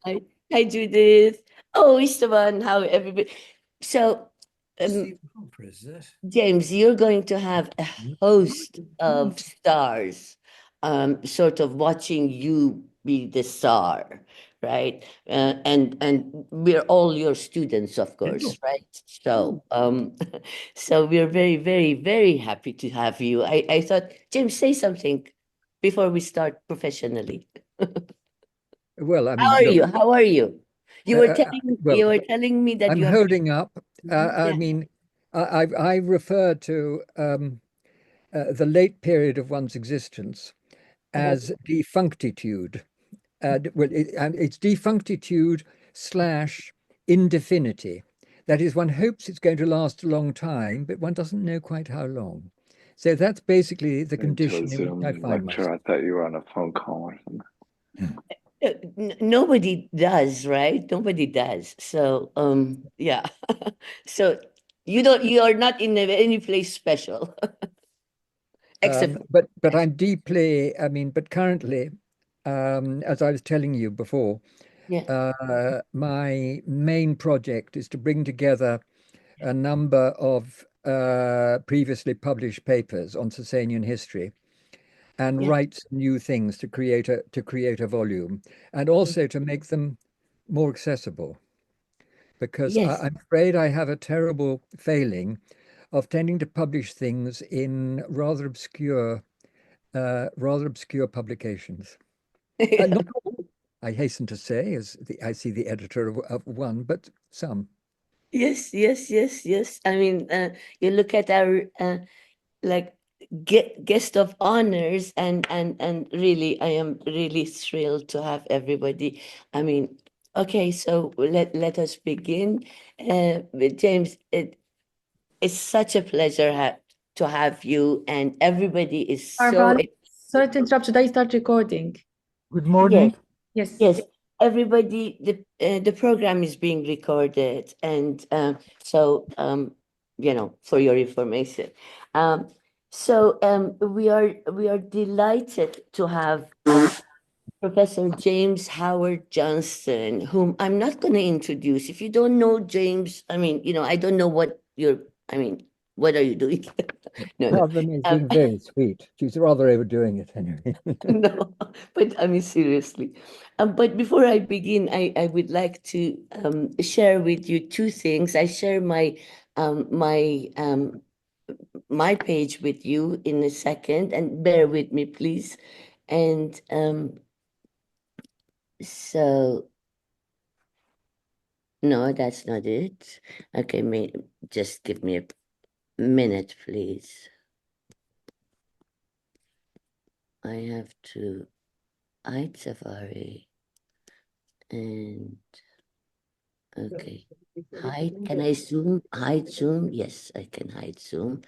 Hi, hi Judith. Oh, Esteban, how everybody. So, um, Steve Hopper, is that? James, you're going to have a host of stars, sort of watching you be the star, right? And we're all your students, of course, right? So, so we're very, very, very happy to have you. I thought, James, say something before we start professionally. Well, I How mean, are look, you? How are you? well, You were telling me that I'm you have. holding up. I Yeah. mean, I refer to the late period of one's existence as defunctitude. And it's defunctitude slash indefinity. That is, one hopes it's going to last a long time, but one doesn't know quite how long. So that's basically the Into a condition in which I Zoom find lecture. myself. I thought you were on a phone call or something. Nobody does, right? Nobody does. So, yeah. So you are not in any place special, except But I'm deeply, I mean, but currently, as I was telling you before, yeah, my main project is to bring together a number of previously published papers on Sasanian history and yeah, write some new things to create a volume, and also to make them more accessible. Because yes. I'm afraid I have a terrible failing of tending to publish things in rather obscure publications. Not all, I hasten to say, I see the editor of one, but some. Yes, yes, yes, yes. I mean, you look at our like guest of honors, and really, I am really thrilled to have everybody. I mean, okay, so let us begin. With James, it's such a pleasure to have you, and everybody is so Arhan, sorry to interrupt. Should I start recording? Good yes, morning. Yes. yes. Everybody, the program is being recorded, and for your information, um, we are delighted to have Professor James Howard-Johnston, whom I'm not going to introduce. If you don't know James, I mean, I don't know what you're, I mean, what are you doing? No, no. Pardon is Um, being very sweet. She's rather overdoing it anyway. no, but I mean, seriously. But before I begin, I would like to share with you two things. I share um, my um, my page with you in a second, and bear with me, please. And so no, that's not it. Okay, just give me a minute, please. I have to hide Safari and okay. Hide. Can I zoom? Hide Zoom? Yes, I can hide Zoom.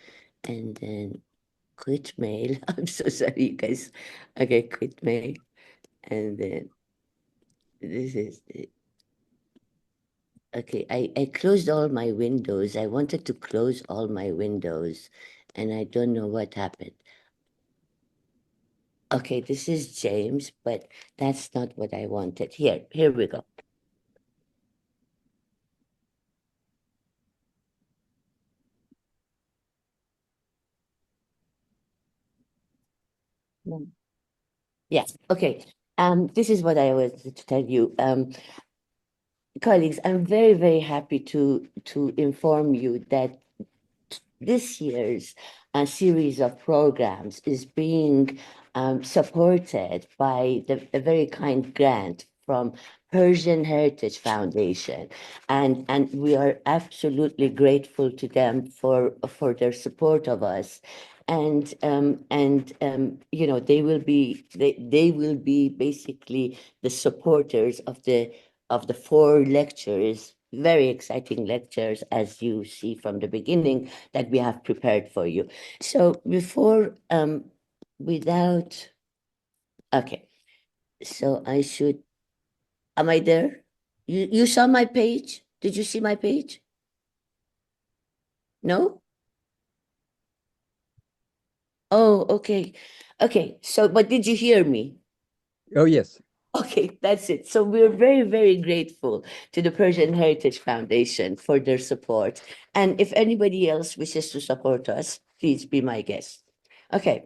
And then quit mail. I'm so sorry, you guys. Okay, quit mail. And then this is the okay. I closed all my windows. I wanted to close all my windows, and I don't know what happened. Okay, this is James, but that's not what I wanted. Here we go. Mm. Yeah, okay. This is what I wanted to tell you. Colleagues, I'm very, very happy to inform you that this year's series of programs is being supported by the very kind grant from Persian Heritage Foundation, and we are absolutely grateful to them for their support of us. They will be basically the supporters of the four lectures, very exciting lectures, as you see from the beginning, that we have prepared for you. So without, okay, so am I there? You saw my page? Did you see my page? No? Oh, okay. Okay, so, but did you hear me? Oh, yes. Okay, that's it. So we're very, very grateful to the Persian Heritage Foundation for their support. And if anybody else wishes to support us, please be my guest. Okay.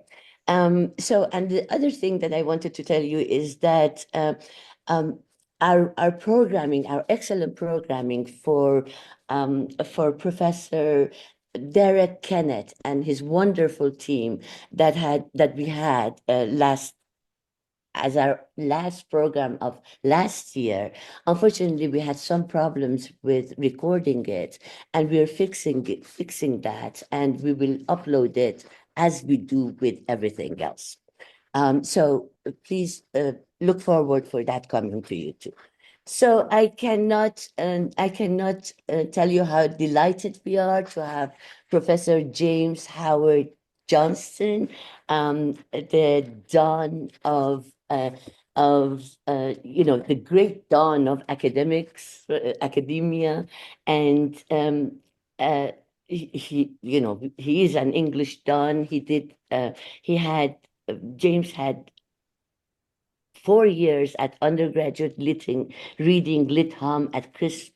So, and the other thing that I wanted to tell you is that um, our programming, our excellent programming for Professor Derek Kennett and his wonderful team that we had last as our last program of last year. Unfortunately, we had some problems with recording it, and we're fixing that, and we will upload it as we do with everything else. So please look forward for that coming to you too. So I cannot tell you how delighted we are to have Professor James Howard-Johnston, the dawn of the great dawn of academia, and he is an English dawn. He had James had 4 years at undergraduate reading Lit Hum at Christ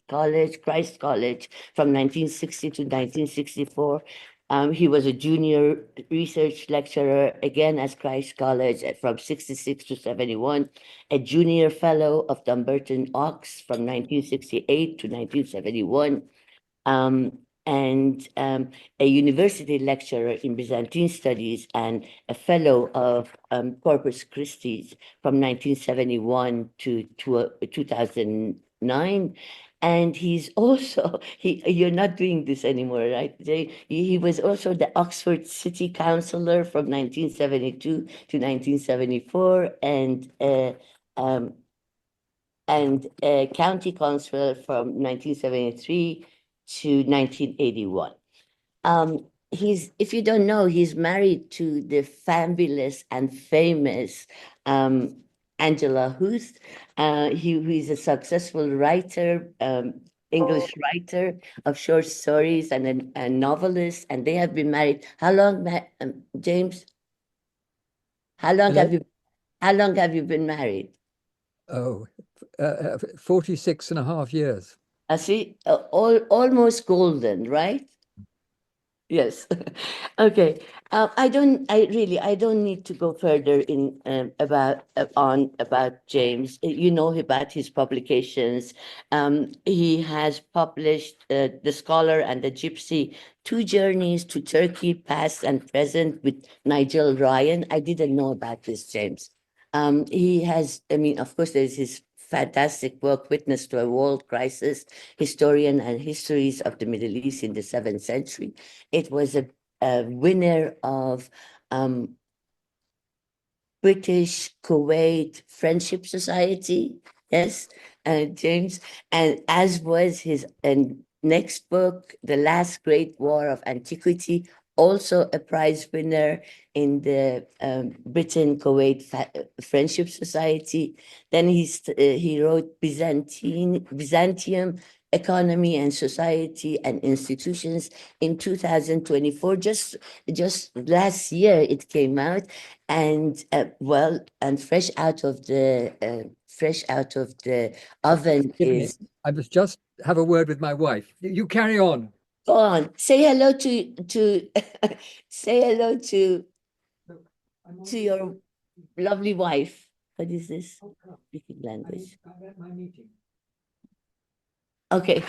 College from 1960 to 1964. He was a junior research lecturer again at Christ College from 66 to 71, a junior fellow of Dumbarton Oaks from 1968 to 1971, um, and a university lecturer in Byzantine studies and a fellow of Corpus Christi from 1971 to 2009. And he's also, you're not doing this anymore, right, Jay? He was also the Oxford City Councillor from 1972 to 1974, um, and county councillor from 1973 to 1981. If you don't know, he's married to the fabulous and famous Angela Huth. He's a successful writer, English writer of short stories and a novelist, and they have been married. How long, James? How long Hello? how long have you been married? Oh, 46 and a half years. I see, almost golden, right? Yes. Okay. I don't need to go further in about James. You know about his publications. He has published The Scholar and the Gypsy, Two Journeys to Turkey, Past and Present with Nigel Ryan. I didn't know about this, James. He has, I mean, of course, there's his fantastic work, Witness to a World Crisis, Historian and Histories of the Middle East in the 7th Century. It was a winner of British Kuwait Friendship Society. Yes, James, and as was his next book, The Last Great War of Antiquity, also a prize winner in the Britain Kuwait Friendship Society. Then he wrote Byzantium Economy and Society and Institutions in 2024. Just last year it came out, and and fresh out of the oven Give me. is. I must just have a word with my wife. You carry on. Go on, say hello to say hello to your lovely wife. What is this? Speaking language. I'm at my meeting. Okay.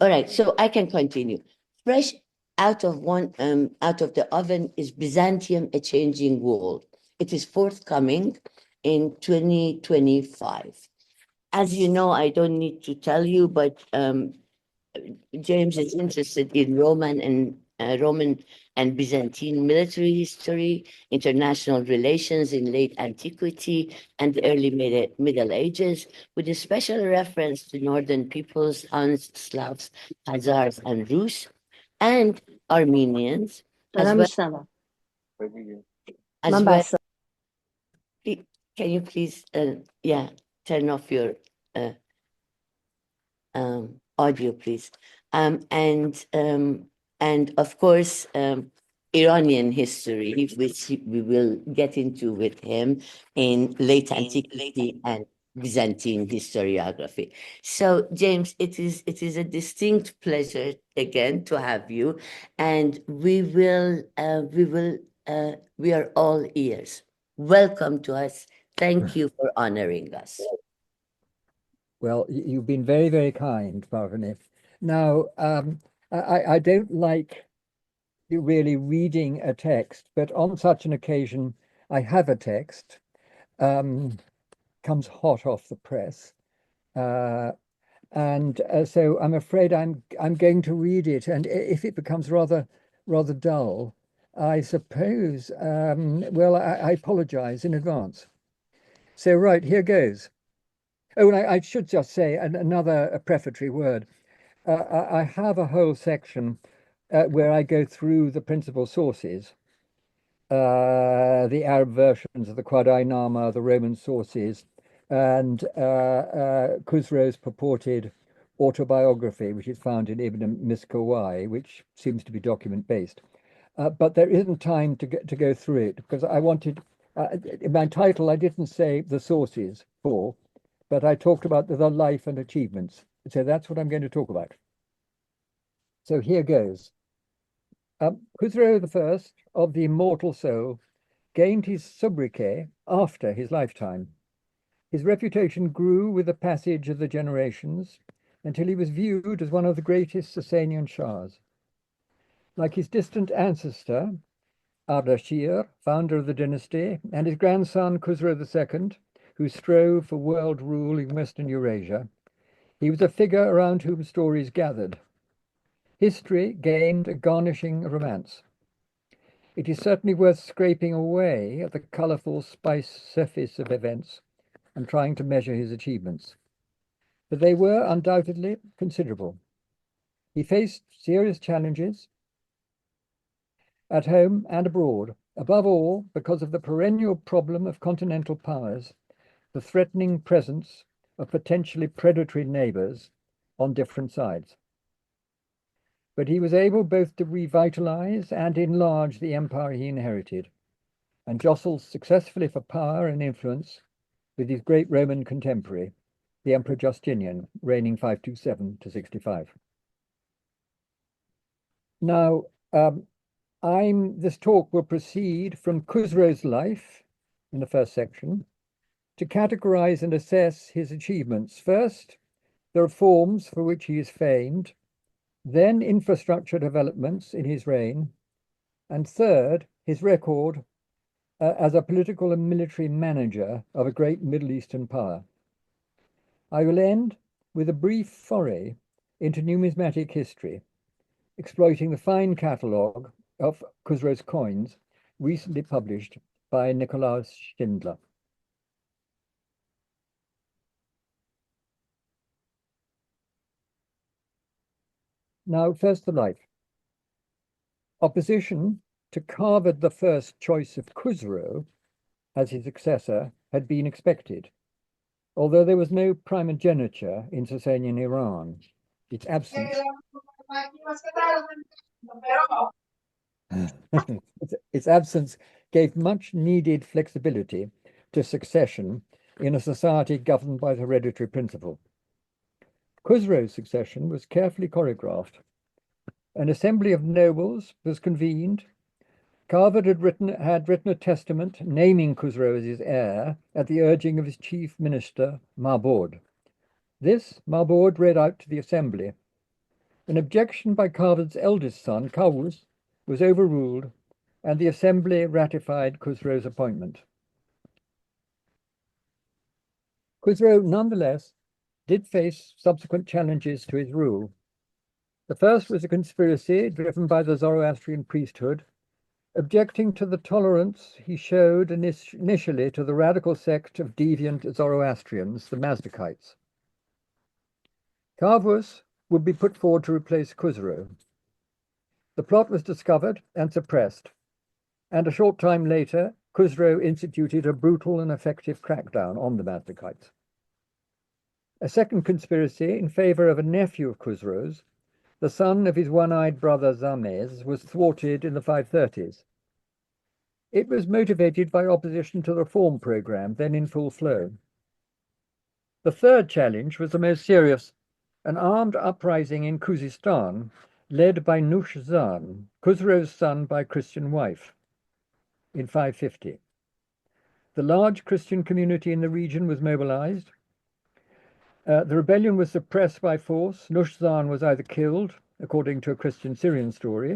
All right, so I can continue. Fresh out of the oven is Byzantium, A Changing World. It is forthcoming in 2025. As you know, I don't need to tell you, but James is interested in Roman and Byzantine military history, international relations in late antiquity and the early Middle Ages, with a special reference to northern peoples, Huns, Slavs, Khazars, and Rus, and Armenians, as دارم well میشنوم as من well. بسته Can you please, turn off your audio, please. And of course, Iranian history, which we will get into with him in late antiquity and Byzantine historiography. So, James, it is a distinct pleasure again to have you, and we are all ears. Welcome to us. Thank you for honoring us. Well, you've been very, very kind, Parvanif. Now, I don't like really reading a text, but on such an occasion, I have a text, comes hot off the press. And so I'm afraid I'm going to read it, and if it becomes rather dull, I suppose, well, I apologize in advance. So right, here goes. Oh, and I should just say another prefatory word. I have a whole section where I go through the principal sources, the Arab versions of the Quadai-Nama, the Roman sources, and Khusro's purported autobiography, which is found in Ibn Miskawai, which seems to be document-based. But there isn't time to go through it because I wanted, in my title, I didn't say the sources for, but I talked about the life and achievements. So that's what I'm going to talk about. So here goes. Khusro I of the immortal soul gained his sobriquet after his lifetime. His reputation grew with the passage of the generations until he was viewed as one of the greatest Sasanian Shahs. Like his distant ancestor, Ardashir, founder of the dynasty, and his grandson Khusro II, who strove for world rule in Western Eurasia, he was a figure around whom stories gathered. History gained a garnishing romance. It is certainly worth scraping away at the colourful surface of events and trying to measure his achievements. But they were undoubtedly considerable. He faced serious challenges at home and abroad, above all because of the perennial problem of continental powers, the threatening presence of potentially predatory neighbors on different sides. But he was able both to revitalize and enlarge the empire he inherited, and jostled successfully for power and influence with his great Roman contemporary, the Emperor Justinian, reigning 527 to 65. Now, this talk will proceed from Khusro's life in the first section to categorize and assess his achievements. First, the reforms for which he is famed, then infrastructure developments in his reign, and third, his record as a political and military manager of a great Middle Eastern power. I will end with a brief foray into numismatic history, exploiting the fine catalogue of Khusro's coins recently published by Nikolaus Schindler. Now, first the life. Opposition to Kavod I's choice of Khusro as his successor had been expected, although there was no primogeniture in Sasanian Iran. Its absence gave much needed flexibility to succession in a society governed by the hereditary principle. Khusro's succession was carefully choreographed. An assembly of nobles was convened. Kavod had written a testament naming Khusro as his heir at the urging of his chief minister, Mabod. This Mabod read out to the assembly. An objection by Kavod's eldest son, Kawus, was overruled, and the assembly ratified Khusro's appointment. Khusro, nonetheless, did face subsequent challenges to his rule. The first was a conspiracy driven by the Zoroastrian priesthood, objecting to the tolerance he showed initially to the radical sect of deviant Zoroastrians, the Mazdakites. Kavus would be put forward to replace Khusro. The plot was discovered and suppressed, and a short time later, Khusro instituted a brutal and effective crackdown on the Mazdakites. A second conspiracy in favor of a nephew of Khusro's, the son of his one-eyed brother Zames, was thwarted in the 530s. It was motivated by opposition to the reform program, then in full flow. The third challenge was the most serious, an armed uprising in Khuzestan, led by ANUSHIRWAN, Khusro's son by Christian wife, in 550. The large Christian community in the region was mobilized. The rebellion was suppressed by force. Nushzan was either killed, according to a Christian Syrian story,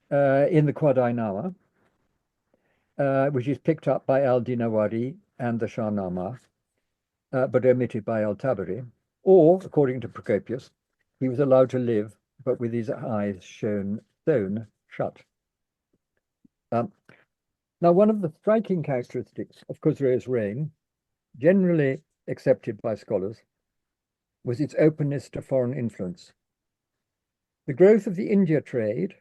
in the Quadainama, which is picked up by al-Dinawari and the Shahnameh, but omitted by al-Tabari, or, according to Procopius, he was allowed to live, but with his eyes sewn shut. Now, one of the striking characteristics of Khusro's reign, generally accepted by scholars, was its openness to foreign influence. The growth of the India trade,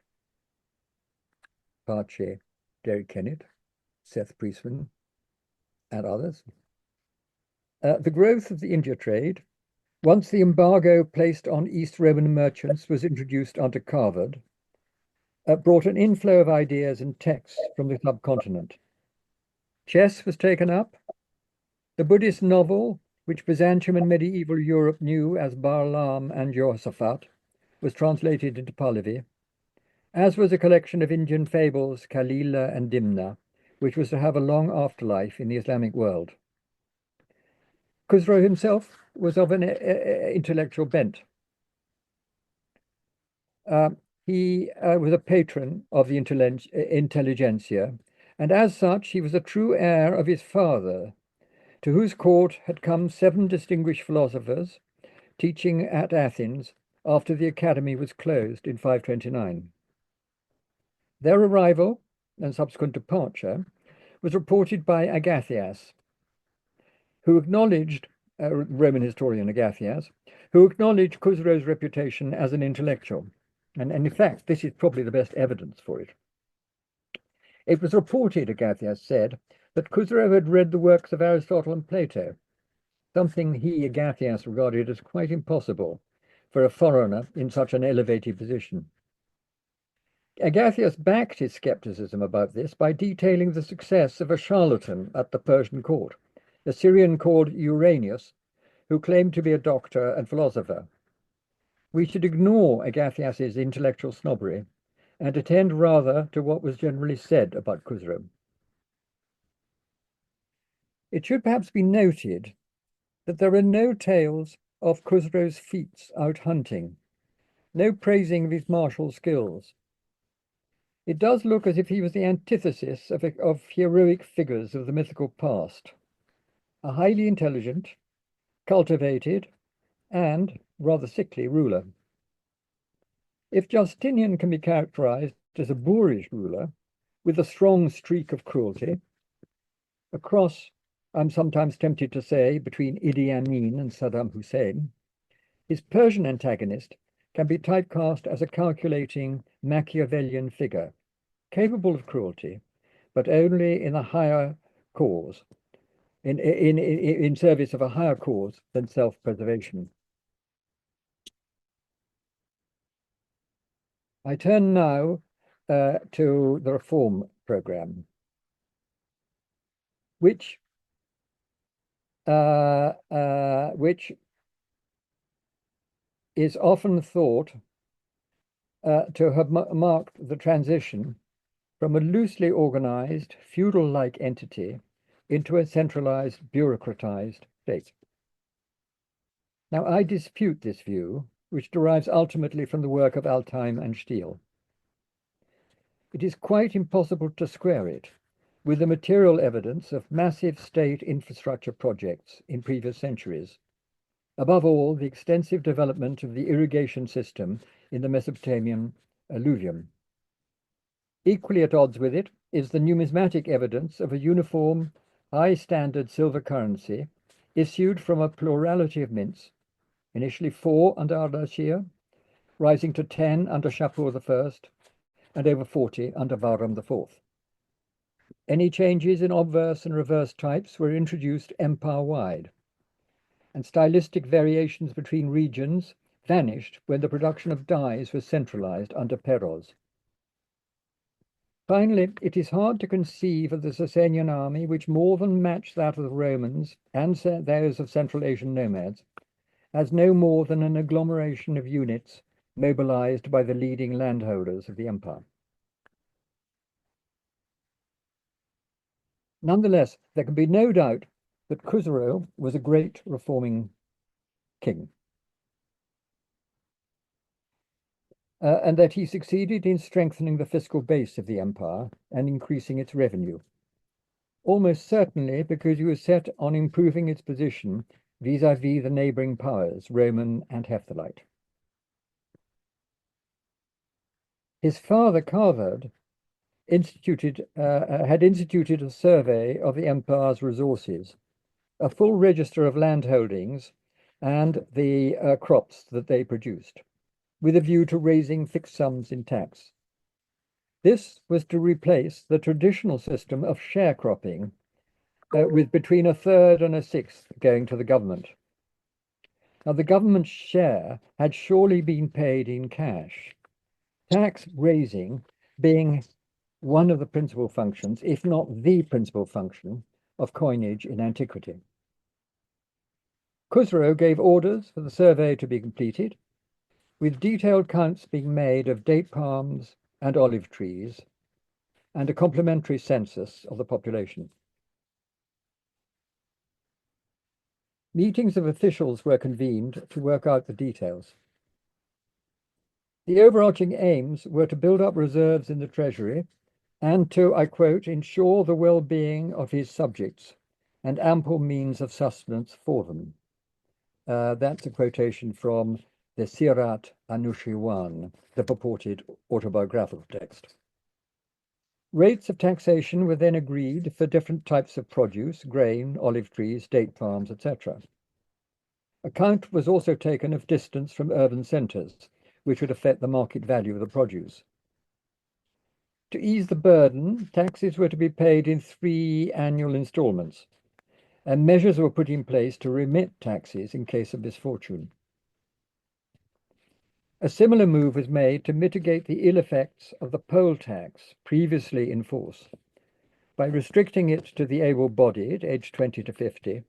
Pache, Derek Kennett, Seth Priestman, and others, the growth of the India trade, once the embargo placed on East Roman merchants was introduced under Carvard, brought an inflow of ideas and texts from the subcontinent. Chess was taken up. The Buddhist novel, which Byzantium and medieval Europe knew as Barlaam and Jehoshaphat, was translated into Pahlavi, as was a collection of Indian fables, Kalila and Dimna, which was to have a long afterlife in the Islamic world. Khusro himself was of an intellectual bent. He was a patron of the intelligentsia, and as such he was a true heir of his father, to whose court had come 7 distinguished philosophers teaching at Athens after the academy was closed in 529. Their arrival and subsequent departure was reported by Agathias, who acknowledged, Roman historian Agathias, who acknowledged Khusro's reputation as an intellectual. And in fact, this is probably the best evidence for it. It was reported, Agathias said, that Khusro had read the works of Aristotle and Plato, something he, Agathias, regarded as quite impossible for a foreigner in such an elevated position. Agathias backed his skepticism about this by detailing the success of a charlatan at the Persian court, a Syrian called Uranius, who claimed to be a doctor and philosopher. We should ignore Agathias's intellectual snobbery and attend rather to what was generally said about Khusro. It should perhaps be noted that there are no tales of Khusro's feats out hunting, no praising of his martial skills. It does look as if he was the antithesis of heroic figures of the mythical past, a highly intelligent, cultivated, and rather sickly ruler. If Justinian can be characterized as a boorish ruler with a strong streak of cruelty, a cross, I'm sometimes tempted to say, between Idi Amin and Saddam Hussein, his Persian antagonist can be typecast as a calculating Machiavellian figure, capable of cruelty, but only in a higher cause, in service of a higher cause than self-preservation. I turn now to the reform program, which is often thought to have marked the transition from a loosely organized, feudal-like entity into a centralized, bureaucratized state. Now, I dispute this view, which derives ultimately from the work of Altheim and Stiel. It is quite impossible to square it with the material evidence of massive state infrastructure projects in previous centuries. Above all, the extensive development of the irrigation system in the Mesopotamian alluvium. Equally at odds with it is the numismatic evidence of a uniform, high-standard silver currency issued from a plurality of mints, initially 4 under Ardashir, rising to 10 under Shapur I, and over 40 under Bahram IV. Any changes in obverse and reverse types were introduced empire-wide, and stylistic variations between regions vanished when the production of dyes was centralized under Peroz. Finally, it is hard to conceive of the Sasanian army which more than matched that of the Romans and those of Central Asian nomads, as no more than an agglomeration of units mobilized by the leading landholders of the empire. Nonetheless, there can be no doubt that KHUSRO was a great reforming king, and that he succeeded in strengthening the fiscal base of the empire and increasing its revenue, almost certainly because he was set on improving its position vis-à-vis the neighboring powers, Roman and Hephthalite. His father, Howard, had instituted a survey of the empire's resources, a full register of land holdings and the crops that they produced, with a view to raising fixed sums in tax. This was to replace the traditional system of sharecropping, with between a third and a sixth going to the government. Now, the government's share had surely been paid in cash, tax raising being one of the principal functions, if not the principal function, of coinage in antiquity. KHUSRO gave orders for the survey to be completed, with detailed counts being made of date palms and olive trees, and a complementary census of the population. Meetings of officials were convened to work out the details. The overarching aims were to build up reserves in the treasury and to, I quote, ensure the well-being of his subjects and ample means of sustenance for them. That's a quotation from the Sirat ANUSHIRWAN, the purported autobiographical text. Rates of taxation were then agreed for different types of produce, grain, olive trees, date palms, etc. Account was also taken of distance from urban centres, which would affect the market value of the produce. To ease the burden, taxes were to be paid in 3 annual instalments, and measures were put in place to remit taxes in case of misfortune. A similar move was made to mitigate the ill effects of the poll tax previously in force by restricting it to the able-bodied, aged 20 to 50,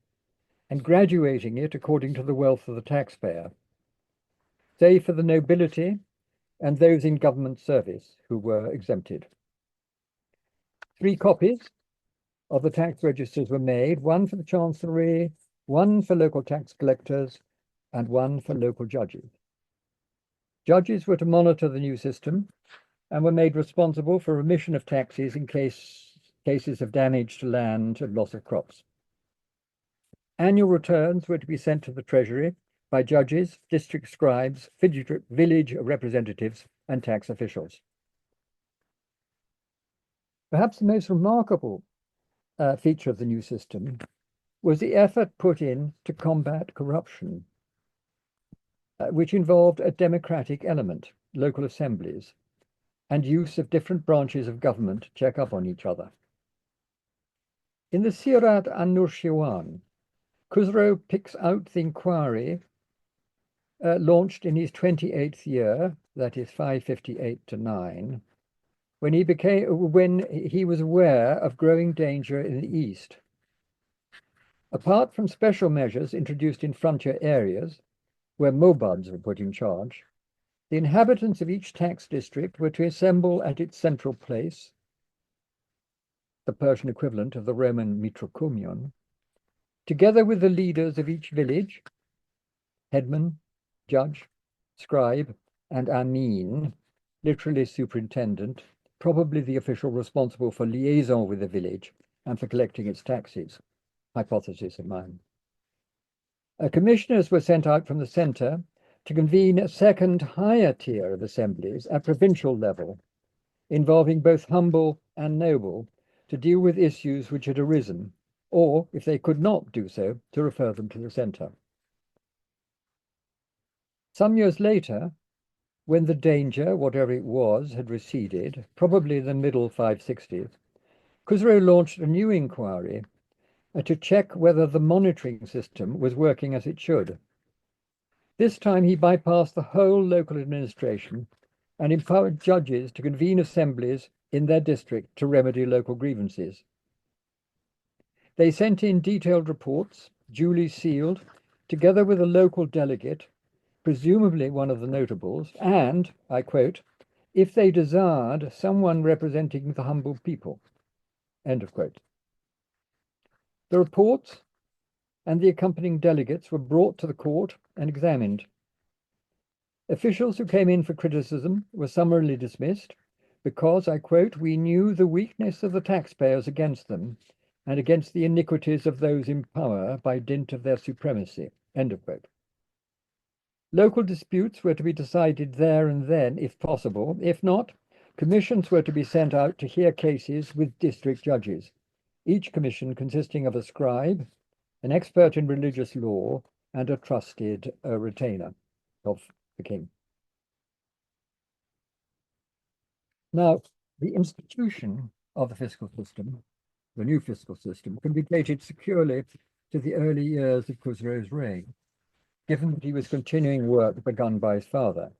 and graduating it according to the wealth of the taxpayer, save for the nobility and those in government service who were exempted. 3 copies of the tax registers were made, one for the Chancery, one for local tax collectors, and one for local judges. Judges were to monitor the new system and were made responsible for remission of taxes in cases of damage to land and loss of crops. Annual returns were to be sent to the Treasury by judges, district scribes, village representatives, and tax officials. Perhaps the most remarkable feature of the new system was the effort put in to combat corruption, which involved a democratic element, local assemblies, and use of different branches of government to check up on each other. In the Sirat ANUSHIRWAN, KHUSRO picks out the inquiry launched in his 28th year, that is 558 to 9, when he was aware of growing danger in the east. Apart from special measures introduced in frontier areas, where mobads were put in charge, the inhabitants of each tax district were to assemble at its central place, the Persian equivalent of the Roman Mitrokomion, together with the leaders of each village, headman, judge, scribe, and amin, literally superintendent, probably the official responsible for liaison with the village and for collecting its taxes, hypothesis of mine. Commissioners were sent out from the centre to convene a second higher tier of assemblies at provincial level, involving both humble and noble, to deal with issues which had arisen, or, if they could not do so, to refer them to the centre. Some years later, when the danger, whatever it was, had receded, probably the middle 560s, KHUSRO launched a new inquiry to check whether the monitoring system was working as it should. This time he bypassed the whole local administration and empowered judges to convene assemblies in their district to remedy local grievances. They sent in detailed reports, duly sealed, together with a local delegate, presumably one of the notables, and, I quote, if they desired someone representing the humble people, end of quote. The reports and the accompanying delegates were brought to the court and examined. Officials who came in for criticism were summarily dismissed because, I quote, we knew the weakness of the taxpayers against them and against the iniquities of those in power by dint of their supremacy, end of quote. Local disputes were to be decided there and then, if possible. If not, commissions were to be sent out to hear cases with district judges, each commission consisting of a scribe, an expert in religious law, and a trusted retainer of the king. Now, the institution of the fiscal system, the new fiscal system, can be dated securely to the early years of KHUSRO's reign, given that he was continuing work begun by his father.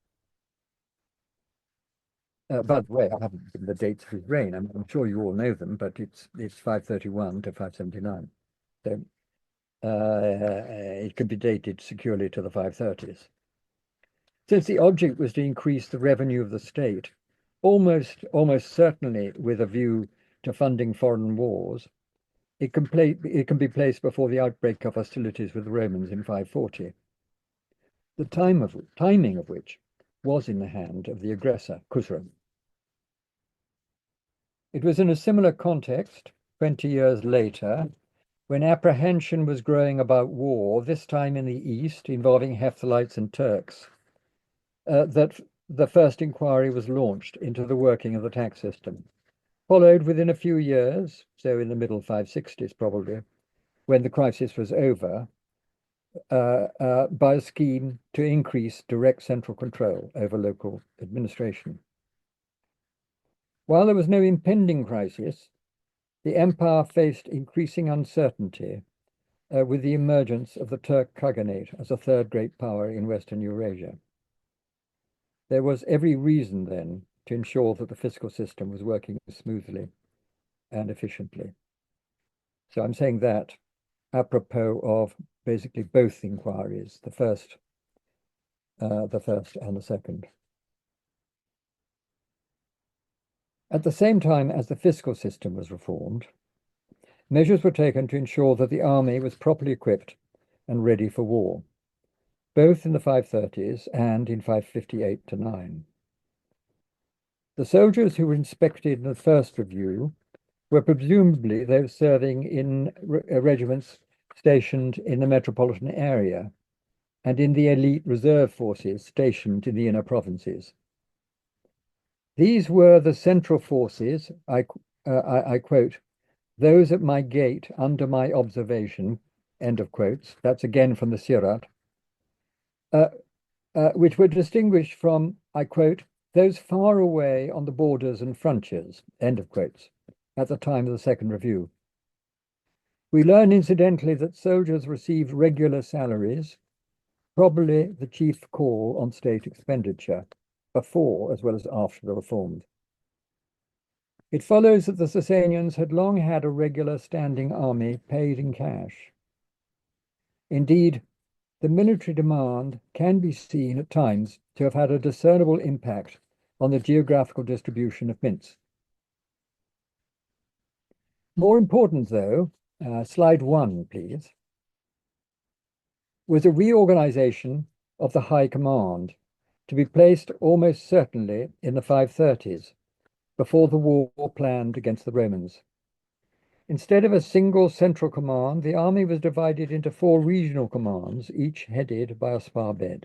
By the way, I haven't given the dates of his reign. I'm sure you all know them, but it's 531 to 579. So it could be dated securely to the 530s. Since the object was to increase the revenue of the state, almost certainly with a view to funding foreign wars, it can be placed before the outbreak of hostilities with the Romans in 540. The timing of which was in the hand of the aggressor, KHUSRO. It was in a similar context, 20 years later, when apprehension was growing about war, this time in the east, involving Hephthalites and Turks, that the first inquiry was launched into the working of the tax system, followed within a few years, so in the middle 560s probably, when the crisis was over, by a scheme to increase direct central control over local administration. While there was no impending crisis, the empire faced increasing uncertainty with the emergence of the Turk Khaganate as a third great power in Western Eurasia. There was every reason then to ensure that the fiscal system was working smoothly and efficiently. So I'm saying that apropos of basically both inquiries, the first and the second. At the same time as the fiscal system was reformed, measures were taken to ensure that the army was properly equipped and ready for war, both in the 530s and in 558 to 9. The soldiers who were inspected in the first review were presumably those serving in regiments stationed in the metropolitan area and in the elite reserve forces stationed in the inner provinces. These were the central forces, I quote, those at my gate under my observation, end of quotes, that's again from the Sirat, which were distinguished from, I quote, those far away on the borders and frontiers, end of quotes, at the time of the second review. We learn incidentally that soldiers received regular salaries, probably the chief call on state expenditure, before as well as after the reforms. It follows that the Sasanians had long had a regular standing army paid in cash. Indeed, the military demand can be seen at times to have had a discernible impact on the geographical distribution of mints. More important, though, slide 1, please, was a reorganization of the High Command to be placed almost certainly in the 530s, before the war planned against the Romans. Instead of a single central command, the army was divided into 4 regional commands, each headed by a sparbed.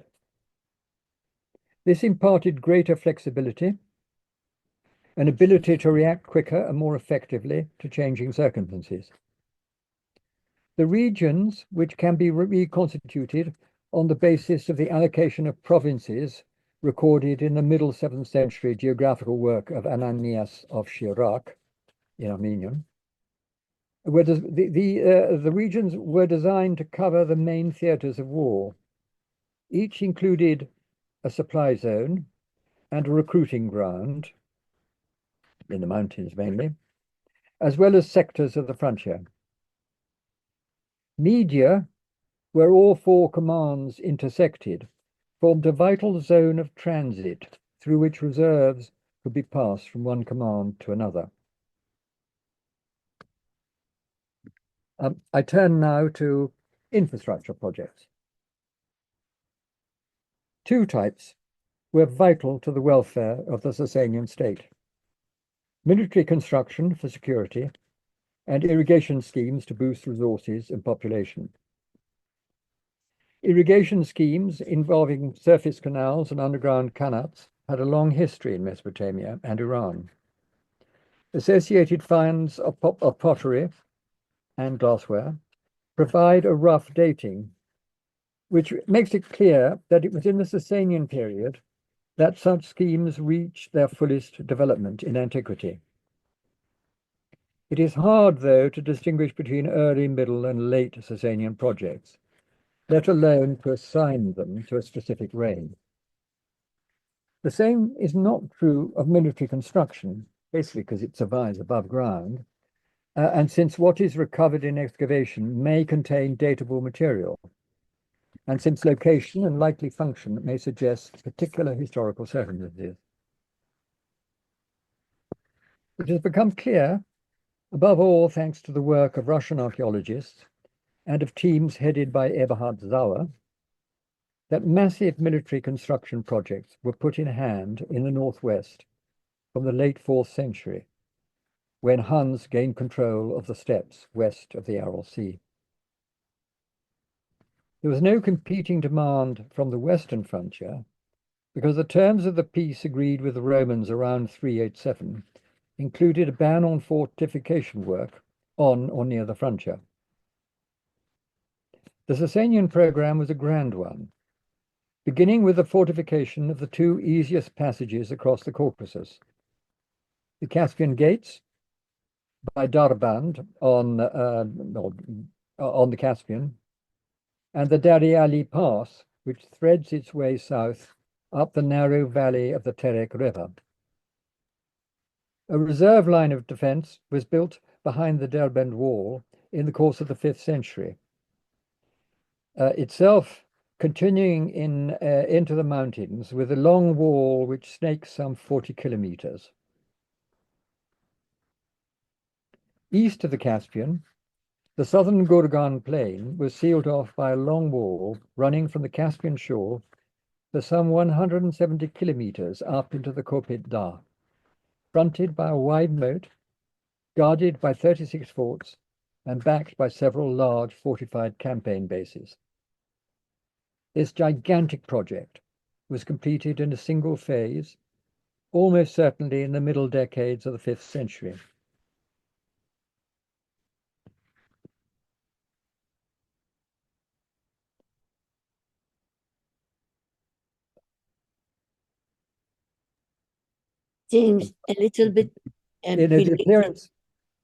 This imparted greater flexibility, an ability to react quicker and more effectively to changing circumstances. The regions, which can be reconstituted on the basis of the allocation of provinces recorded in the middle 7th century geographical work of Ananias of Shirak in Armenian, the regions were designed to cover the main theaters of war. Each included a supply zone and a recruiting ground, in the mountains mainly, as well as sectors of the frontier. Media, where all four commands intersected, formed a vital zone of transit through which reserves could be passed from one command to another. I turn now to infrastructure projects. Two types were vital to the welfare of the Sasanian state: military construction for security and irrigation schemes to boost resources and population. Irrigation schemes involving surface canals and underground qanats had a long history in Mesopotamia and Iran. Associated finds of pottery and glassware provide a rough dating, which makes it clear that it was in the Sasanian period that such schemes reached their fullest development in antiquity. It is hard, though, to distinguish between early, middle, and late Sasanian projects, let alone to assign them to a specific reign. The same is not true of military construction, basically because it survives above ground, and since what is recovered in excavation may contain datable material, and since location and likely function may suggest particular historical circumstances. It has become clear, above all thanks to the work of Russian archaeologists and of teams headed by Eberhard Sauer, that massive military construction projects were put in hand in the northwest from the late 4th century, when Huns gained control of the steppes west of the Aral Sea. There was no competing demand from the western frontier because the terms of the peace agreed with the Romans around 387 included a ban on fortification work on or near the frontier. The Sasanian program was a grand one, beginning with the fortification of the two easiest passages across the Caucasus: the Caspian Gates by Darband on the Caspian, and the Dariali Pass, which threads its way south up the narrow valley of the Terek River. A reserve line of defense was built behind the Derbend wall in the course of the 5th century, itself continuing into the mountains with a long wall which snakes some 40 kilometers. East of the Caspian, the southern Gorgan plain was sealed off by a long wall running from the Caspian shore for some 170 kilometers up into the Kopet Dagh, fronted by a wide moat, guarded by 36 forts, and backed by several large fortified campaign bases. This gigantic project was completed in a single phase, almost certainly in the middle decades of the 5th century. James, a little bit. The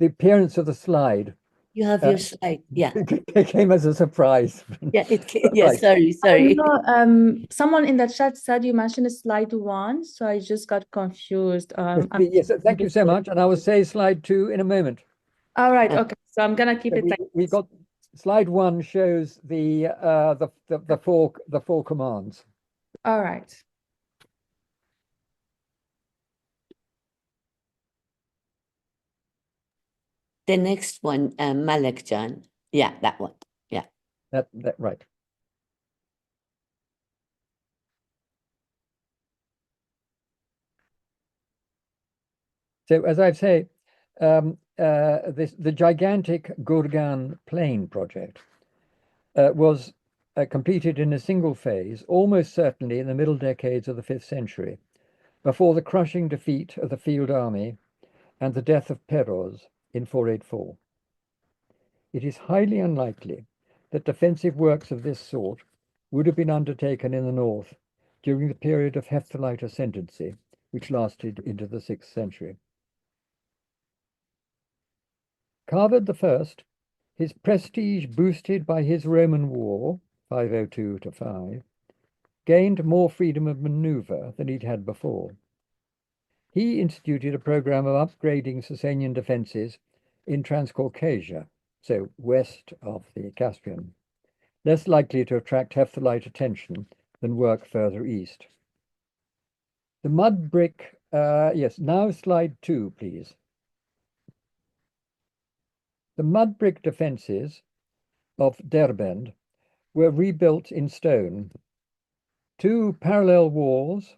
appearance of the slide. You have your slide, yeah. It came as a surprise. Yeah, yeah, sorry. No, someone in the chat said you mentioned slide 1, so I just got confused. Yes, thank you so much. And I will say slide 2 in a moment. All right, okay. So I'm gonna keep it like we got slide 1 shows the four commands. all right. The next one, Malekjan. Yeah, that one. Yeah. That right. So as I say, the gigantic Gorgan Plain project was completed in a single phase, almost certainly in the middle decades of the 5th century, before the crushing defeat of the field army and the death of Peroz in 484. It is highly unlikely that defensive works of this sort would have been undertaken in the north during the period of Hephthalite ascendancy, which lasted into the 6th century. Kaved I, his prestige boosted by his Roman war, 502 to 5, gained more freedom of maneuver than he'd had before. He instituted a program of upgrading Sasanian defenses in Transcaucasia, so west of the Caspian, less likely to attract Hephthalite attention than work further east. The mud brick, yes, now slide 2, please. The mud brick defenses of Derbend were rebuilt in stone. 2 parallel walls,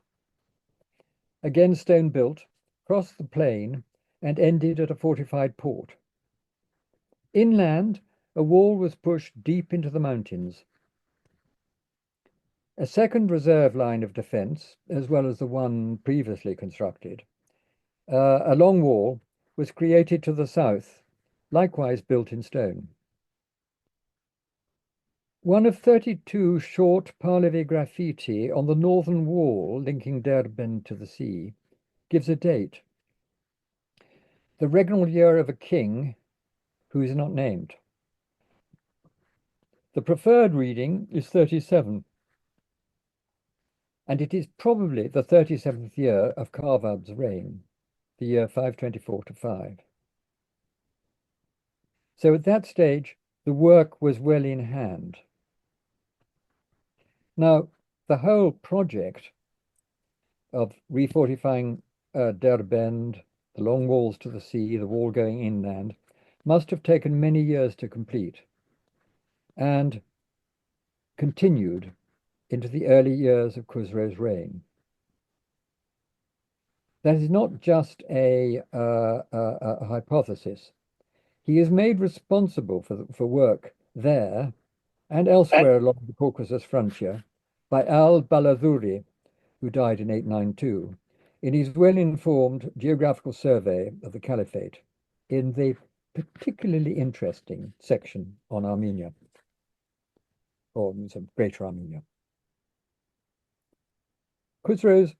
again stone built, crossed the plain and ended at a fortified port. Inland, a wall was pushed deep into the mountains. A second reserve line of defense, as well as the one previously constructed, a long wall, was created to the south, likewise built in stone. One of 32 short parlevé graffiti on the northern wall linking Derbend to the sea gives a date, the regnal year of a king who is not named. The preferred reading is 37, and it is probably the 37th year of Karvad's reign, the year 524 to 5. So at that stage, the work was well in hand. Now, the whole project of refortifying Derbend, the long walls to the sea, the wall going inland, must have taken many years to complete and continued into the early years of Khusro's reign. That is not just a hypothesis. He is made responsible for work there and elsewhere along the Caucasus frontier by al-Baladhuri, who died in 892, in his well-informed geographical survey of the Caliphate, in the particularly interesting section on Armenia, or Greater Armenia. Khusro's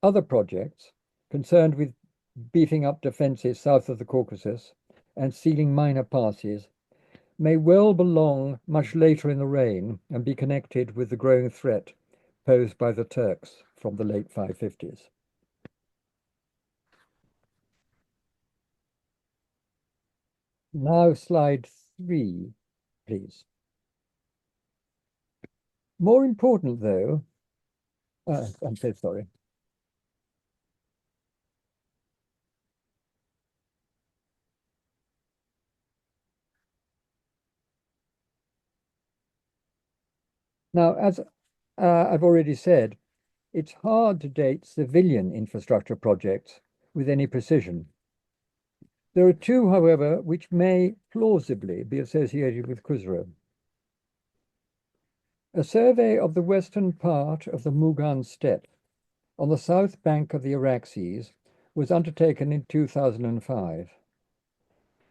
other projects, concerned with beefing up defenses south of the Caucasus and sealing minor passes, may well belong much later in the reign and be connected with the growing threat posed by the Turks from the late 550s. Now slide 3, please. More important, though, I'm so sorry. Now, as I've already said, it's hard to date civilian infrastructure projects with any precision. There are 2, however, which may plausibly be associated with Khusro. A survey of the western part of the Mugan steppe on the south bank of the Araxes was undertaken in 2005.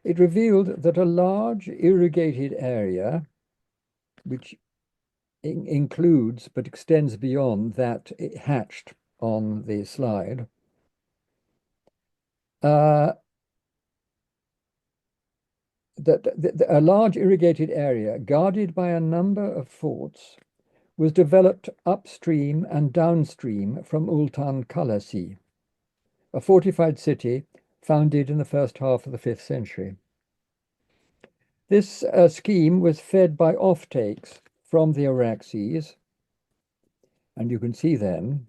It revealed that a large irrigated area, which includes but extends beyond that hatched on the slide, a large irrigated area guarded by a number of forts was developed upstream and downstream from Ultan Kalasi, a fortified city founded in the first half of the 5th century. This scheme was fed by offtakes from the Araxes, and you can see them,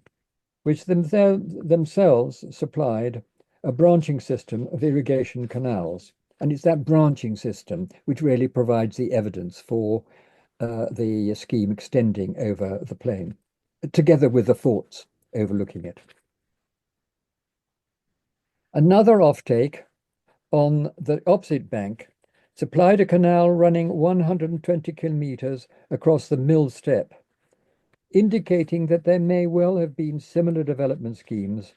which themselves supplied a branching system of irrigation canals. And it's that branching system which really provides the evidence for the scheme extending over the plain, together with the forts overlooking it. Another offtake on the opposite bank supplied a canal running 120 kilometers across the Mill steppe, indicating that there may well have been similar development schemes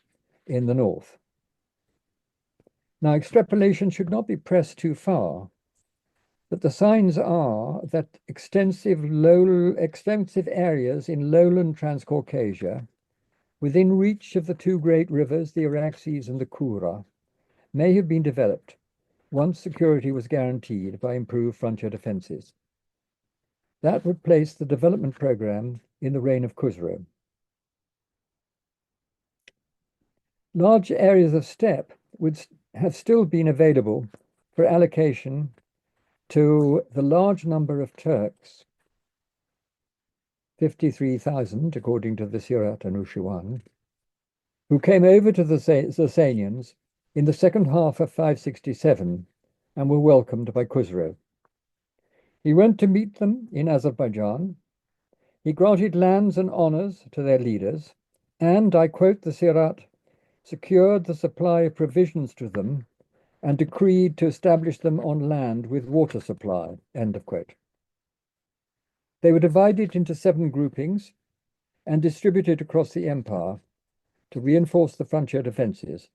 in the north. Now, extrapolation should not be pressed too far, but the signs are that extensive areas in lowland Transcaucasia, within reach of the 2 great rivers, the Araxes and the Kura, may have been developed once security was guaranteed by improved frontier defenses. That would place the development program in the reign of Khusro, large areas of steppe would have still been available for allocation to the large number of Turks, 53,000 according to the Sirat ANUSHIRWAN, who came over to the Sasanians in the second half of 567 and were welcomed by KHUSRO. He went to meet them in Azerbaijan. He granted lands and honors to their leaders, and, I quote the Sirat, secured the supply of provisions to them and decreed to establish them on land with water supply, end of quote. They were divided into 7 groupings and distributed across the empire to reinforce the frontier defenses.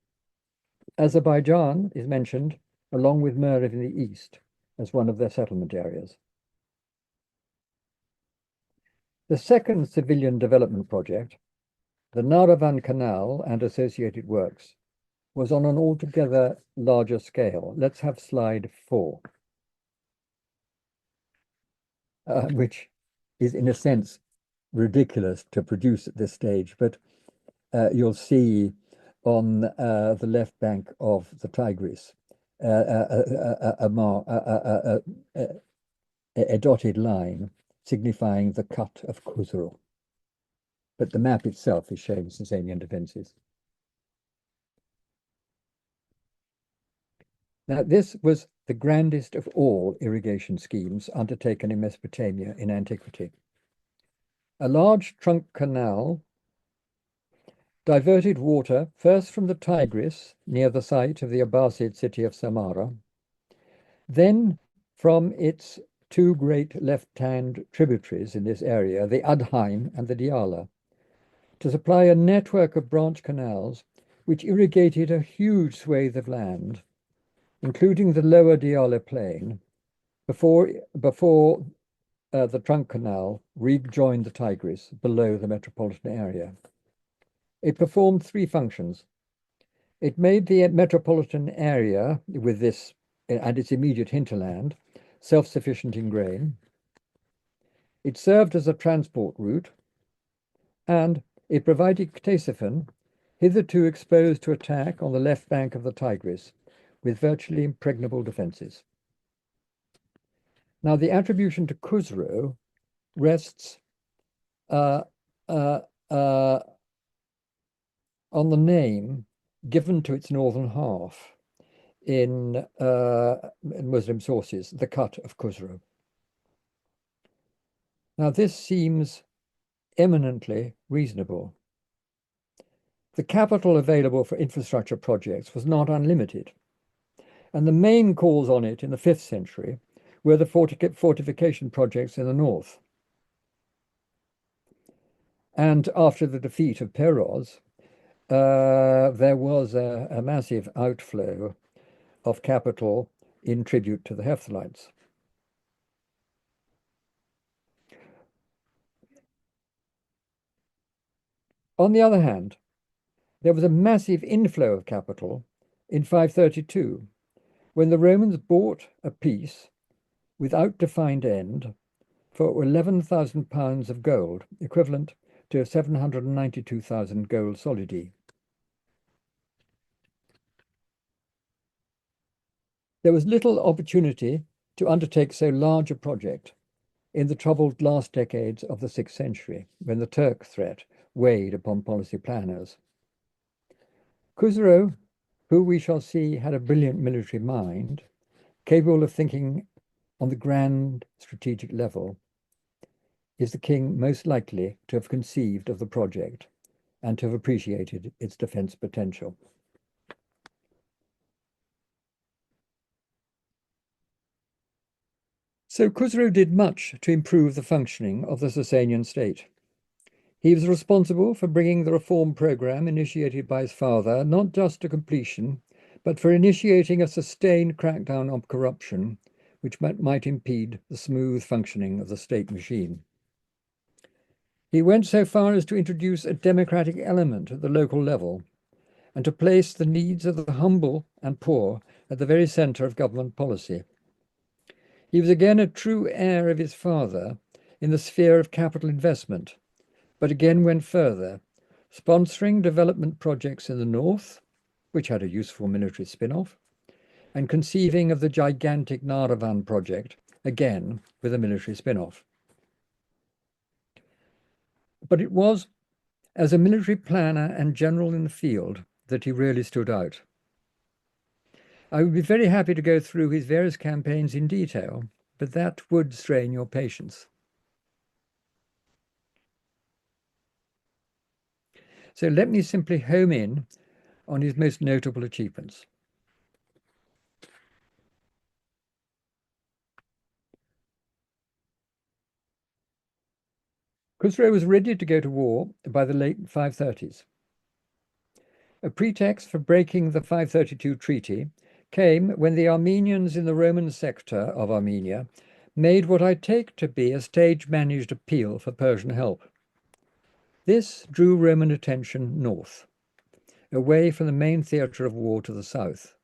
Azerbaijan is mentioned along with Merv in the east as one of their settlement areas. The second civilian development project, the Naravan Canal and associated works, was on an altogether larger scale. Let's have slide 4, which is in a sense ridiculous to produce at this stage, but you'll see on the left bank of the Tigris a dotted line signifying the cut of KHUSRO. But the map itself is showing Sasanian defenses. Now, this was the grandest of all irrigation schemes undertaken in Mesopotamia in antiquity. A large trunk canal diverted water first from the Tigris near the site of the Abbasid city of Samarra, then from its 2 great left-hand tributaries in this area, the Adhaim and the Diyala, to supply a network of branch canals which irrigated a huge swathe of land, including the lower Diyala plain, before the trunk canal rejoined the Tigris below the metropolitan area. It performed 3 functions. It made the metropolitan area with this and its immediate hinterland self-sufficient in grain. It served as a transport route, and it provided Ctesiphon, hitherto exposed to attack on the left bank of the Tigris, with virtually impregnable defenses. Now, the attribution to KHUSRO rests on the name given to its northern half in Muslim sources, the cut of KHUSRO. Now, this seems eminently reasonable. The capital available for infrastructure projects was not unlimited, and the main calls on it in the 5th century were the fortification projects in the north. And after the defeat of Peroz, there was a massive outflow of capital in tribute to the Hephthalites. On the other hand, there was a massive inflow of capital in 532, when the Romans bought a peace without defined end for 11,000 pounds of gold, equivalent to 792,000 gold solidi. There was little opportunity to undertake so large a project in the troubled last decades of the 6th century, when the Turk threat weighed upon policy planners. KHUSRO, who we shall see had a brilliant military mind, capable of thinking on the grand strategic level, is the king most likely to have conceived of the project and to have appreciated its defense potential. So KHUSRO did much to improve the functioning of the Sasanian state. He was responsible for bringing the reform program initiated by his father not just to completion, but for initiating a sustained crackdown on corruption, which might impede the smooth functioning of the state machine. He went so far as to introduce a democratic element at the local level and to place the needs of the humble and poor at the very center of government policy. He was again a true heir of his father in the sphere of capital investment, but again went further, sponsoring development projects in the north, which had a useful military spin-off, and conceiving of the gigantic Naravan project, again with a military spin-off. But it was as a military planner and general in the field that he really stood out. I would be very happy to go through his various campaigns in detail, but that would strain your patience. So let me simply home in on his most notable achievements. Khusro was ready to go to war by the late 530s. A pretext for breaking the 532 treaty came when the Armenians in the Roman sector of Armenia made what I take to be a stage-managed appeal for Persian help. This drew Roman attention north, away from the main theatre of war to the south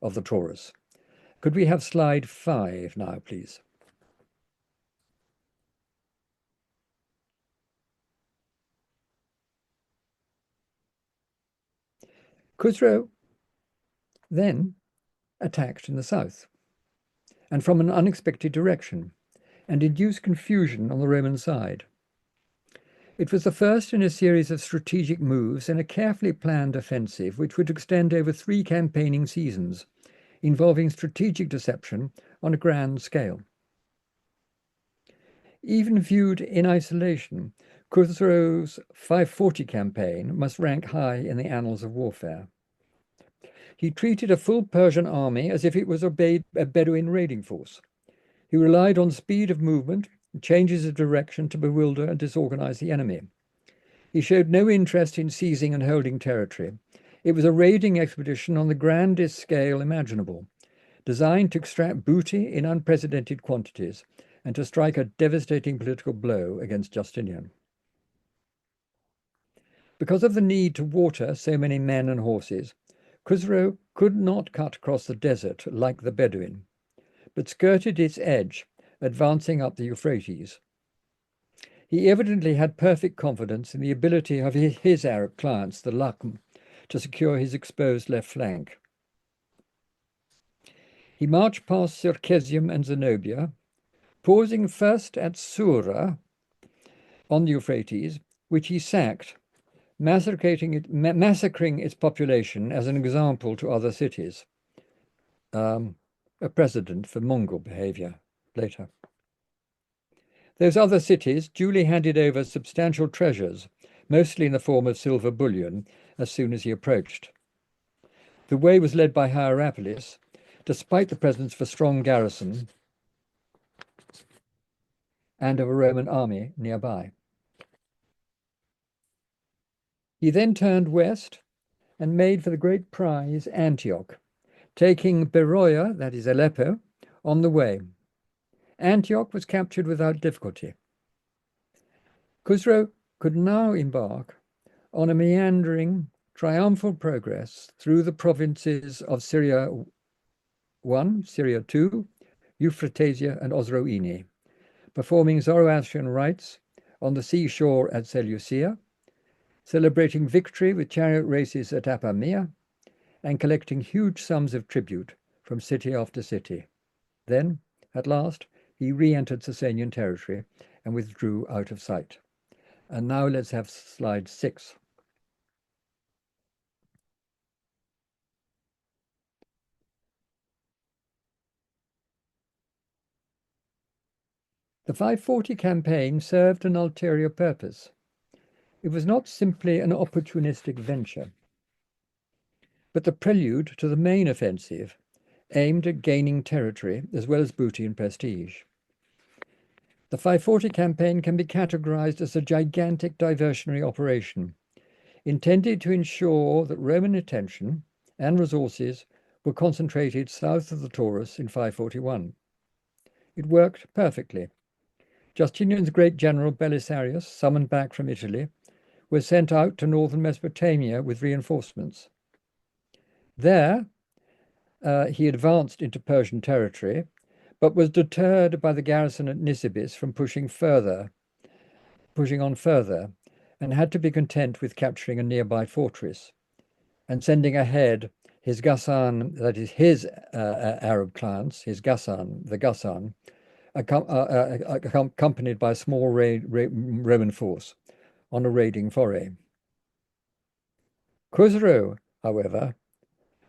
of the Taurus. Could we have slide 5 now, please? Khusro then attacked in the south, and from an unexpected direction, and induced confusion on the Roman side. It was the first in a series of strategic moves in a carefully planned offensive which would extend over 3 campaigning seasons, involving strategic deception on a grand scale. Even viewed in isolation, Khusro's 540 campaign must rank high in the annals of warfare. He treated a full Persian army as if it was a Bedouin raiding force. He relied on speed of movement and changes of direction to bewilder and disorganize the enemy. He showed no interest in seizing and holding territory. It was a raiding expedition on the grandest scale imaginable, designed to extract booty in unprecedented quantities and to strike a devastating political blow against Justinian. Because of the need to water so many men and horses, Khusro could not cut across the desert like the Bedouin, but skirted its edge, advancing up the Euphrates. He evidently had perfect confidence in the ability of his Arab clients, the Lakhm, to secure his exposed left flank. He marched past Circesium and Zenobia, pausing first at Sura on the Euphrates, which he sacked, massacring its population as an example to other cities, a precedent for Mongol behavior later. Those other cities duly handed over substantial treasures, mostly in the form of silver bullion, as soon as he approached. The way was led by Hierapolis, despite the presence of a strong garrison and of a Roman army nearby. He then turned west and made for the great prize Antioch, taking Beroia, that is Aleppo, on the way. Antioch was captured without difficulty. Khusro could now embark on a meandering, triumphal progress through the provinces of Syria I, Syria II, Euphratesia, and Osroene, performing Zoroastrian rites on the seashore at Seleucia, celebrating victory with chariot races at Apamea, and collecting huge sums of tribute from city after city. Then, at last, he re-entered Sasanian territory and withdrew out of sight. And now let's have slide 6. The 540 campaign served an ulterior purpose. It was not simply an opportunistic venture, but the prelude to the main offensive aimed at gaining territory as well as booty and prestige. The 540 campaign can be categorized as a gigantic diversionary operation, intended to ensure that Roman attention and resources were concentrated south of the Taurus in 541. It worked perfectly. Justinian's great general Belisarius, summoned back from Italy, was sent out to northern Mesopotamia with reinforcements. There, he advanced into Persian territory, but was deterred by the garrison at Nisibis from pushing on further, and had to be content with capturing a nearby fortress and sending ahead his Ghassan, that is his Arab clients, the Ghassan, accompanied by a small Roman force on a raiding foray. KHUSRO, however,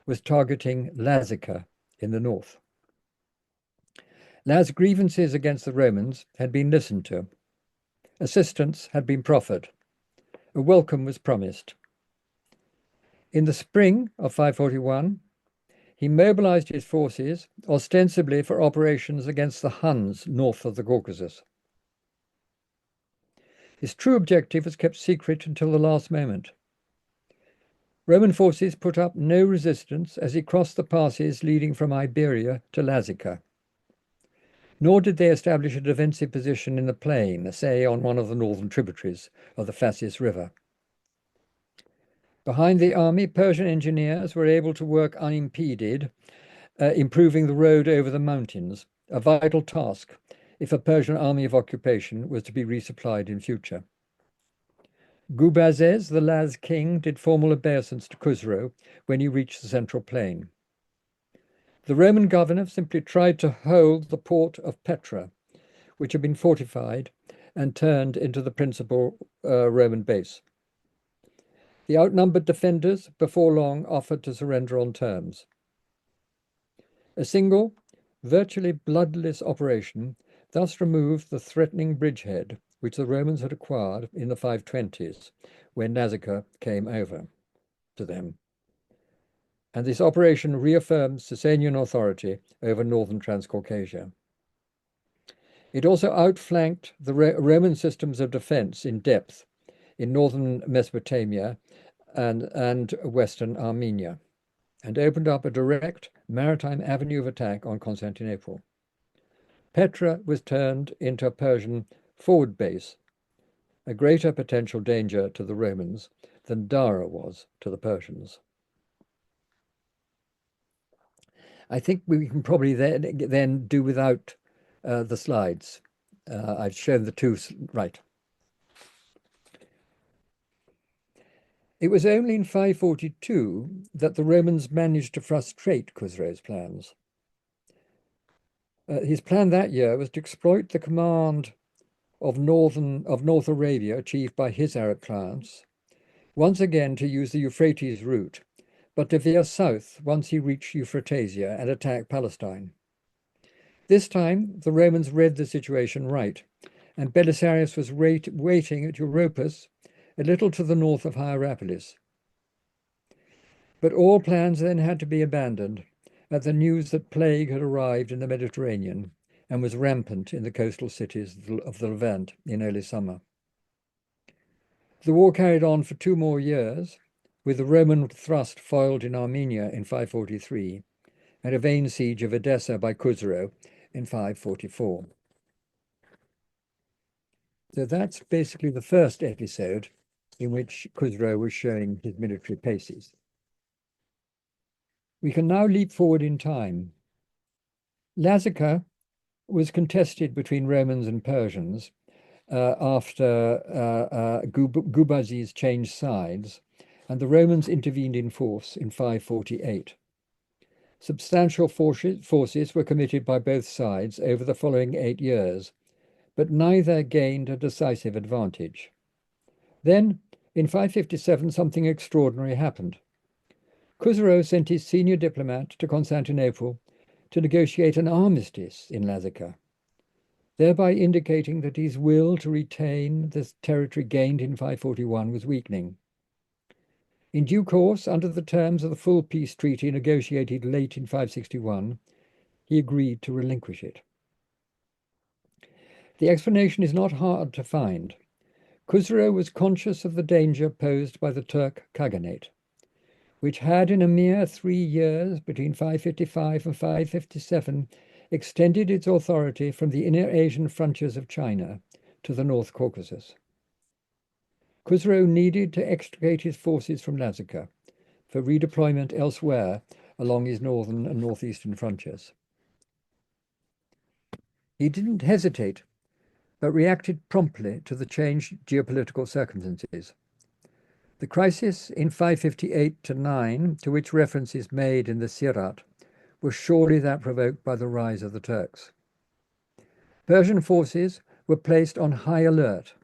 was targeting Lazica in the north. Laz's grievances against the Romans had been listened to. Assistance had been proffered. A welcome was promised. In the spring of 541, he mobilized his forces ostensibly for operations against the Huns north of the Caucasus. His true objective was kept secret until the last moment. Roman forces put up no resistance as he crossed the passes leading from Iberia to Lazica. Nor did they establish a defensive position in the plain, say on one of the northern tributaries of the Phasis River. Behind the army, Persian engineers were able to work unimpeded, improving the road over the mountains, a vital task if a Persian army of occupation was to be resupplied in future. Gubazes, the Laz king, did formal obeisance to KHUSRO when he reached the central plain. The Roman governor simply tried to hold the port of Petra, which had been fortified and turned into the principal Roman base. The outnumbered defenders, before long, offered to surrender on terms. A single, virtually bloodless operation thus removed the threatening bridgehead which the Romans had acquired in the 520s when Lazica came over to them. And this operation reaffirmed Sasanian authority over northern Transcaucasia. It also outflanked the Roman systems of defense in depth in northern Mesopotamia and western Armenia, and opened up a direct maritime avenue of attack on Constantinople. Petra was turned into a Persian forward base, a greater potential danger to the Romans than Dara was to the Persians. I think we can probably then do without the slides. I've shown the two, right. It was only in 542 that the Romans managed to frustrate KHUSRO's plans. His plan that year was to exploit the command of North Arabia achieved by his Arab clients, once again to use the Euphrates route, but to veer south once he reached Euphratesia and attack Palestine. This time, the Romans read the situation right, and Belisarius was waiting at Europus, a little to the north of Hierapolis. But all plans then had to be abandoned at the news that plague had arrived in the Mediterranean and was rampant in the coastal cities of the Levant in early summer. The war carried on for 2 more years, with the Roman thrust foiled in Armenia in 543 and a vain siege of Edessa by KHUSRO in 544. So that's basically the first episode in which KHUSRO was showing his military paces. We can now leap forward in time. Lazica was contested between Romans and Persians after Gubazes changed sides, and the Romans intervened in force in 548. Substantial forces were committed by both sides over the following 8 years, but neither gained a decisive advantage. Then, in 557, something extraordinary happened. KHUSRO sent his senior diplomat to Constantinople to negotiate an armistice in Lazica, thereby indicating that his will to retain the territory gained in 541 was weakening. In due course, under the terms of the full peace treaty negotiated late in 561, he agreed to relinquish it. The explanation is not hard to find. KHUSRO was conscious of the danger posed by the Turk Khaganate, which had in a mere 3 years, between 555 and 557, extended its authority from the inner Asian frontiers of China to the North Caucasus. KHUSRO needed to extricate his forces from Lazica for redeployment elsewhere along his northern and northeastern frontiers. He didn't hesitate but reacted promptly to the changed geopolitical circumstances. The crisis in 558-9, to which reference is made in the Sirat, was surely that provoked by the rise of the Turks. Persian forces were placed on high alert,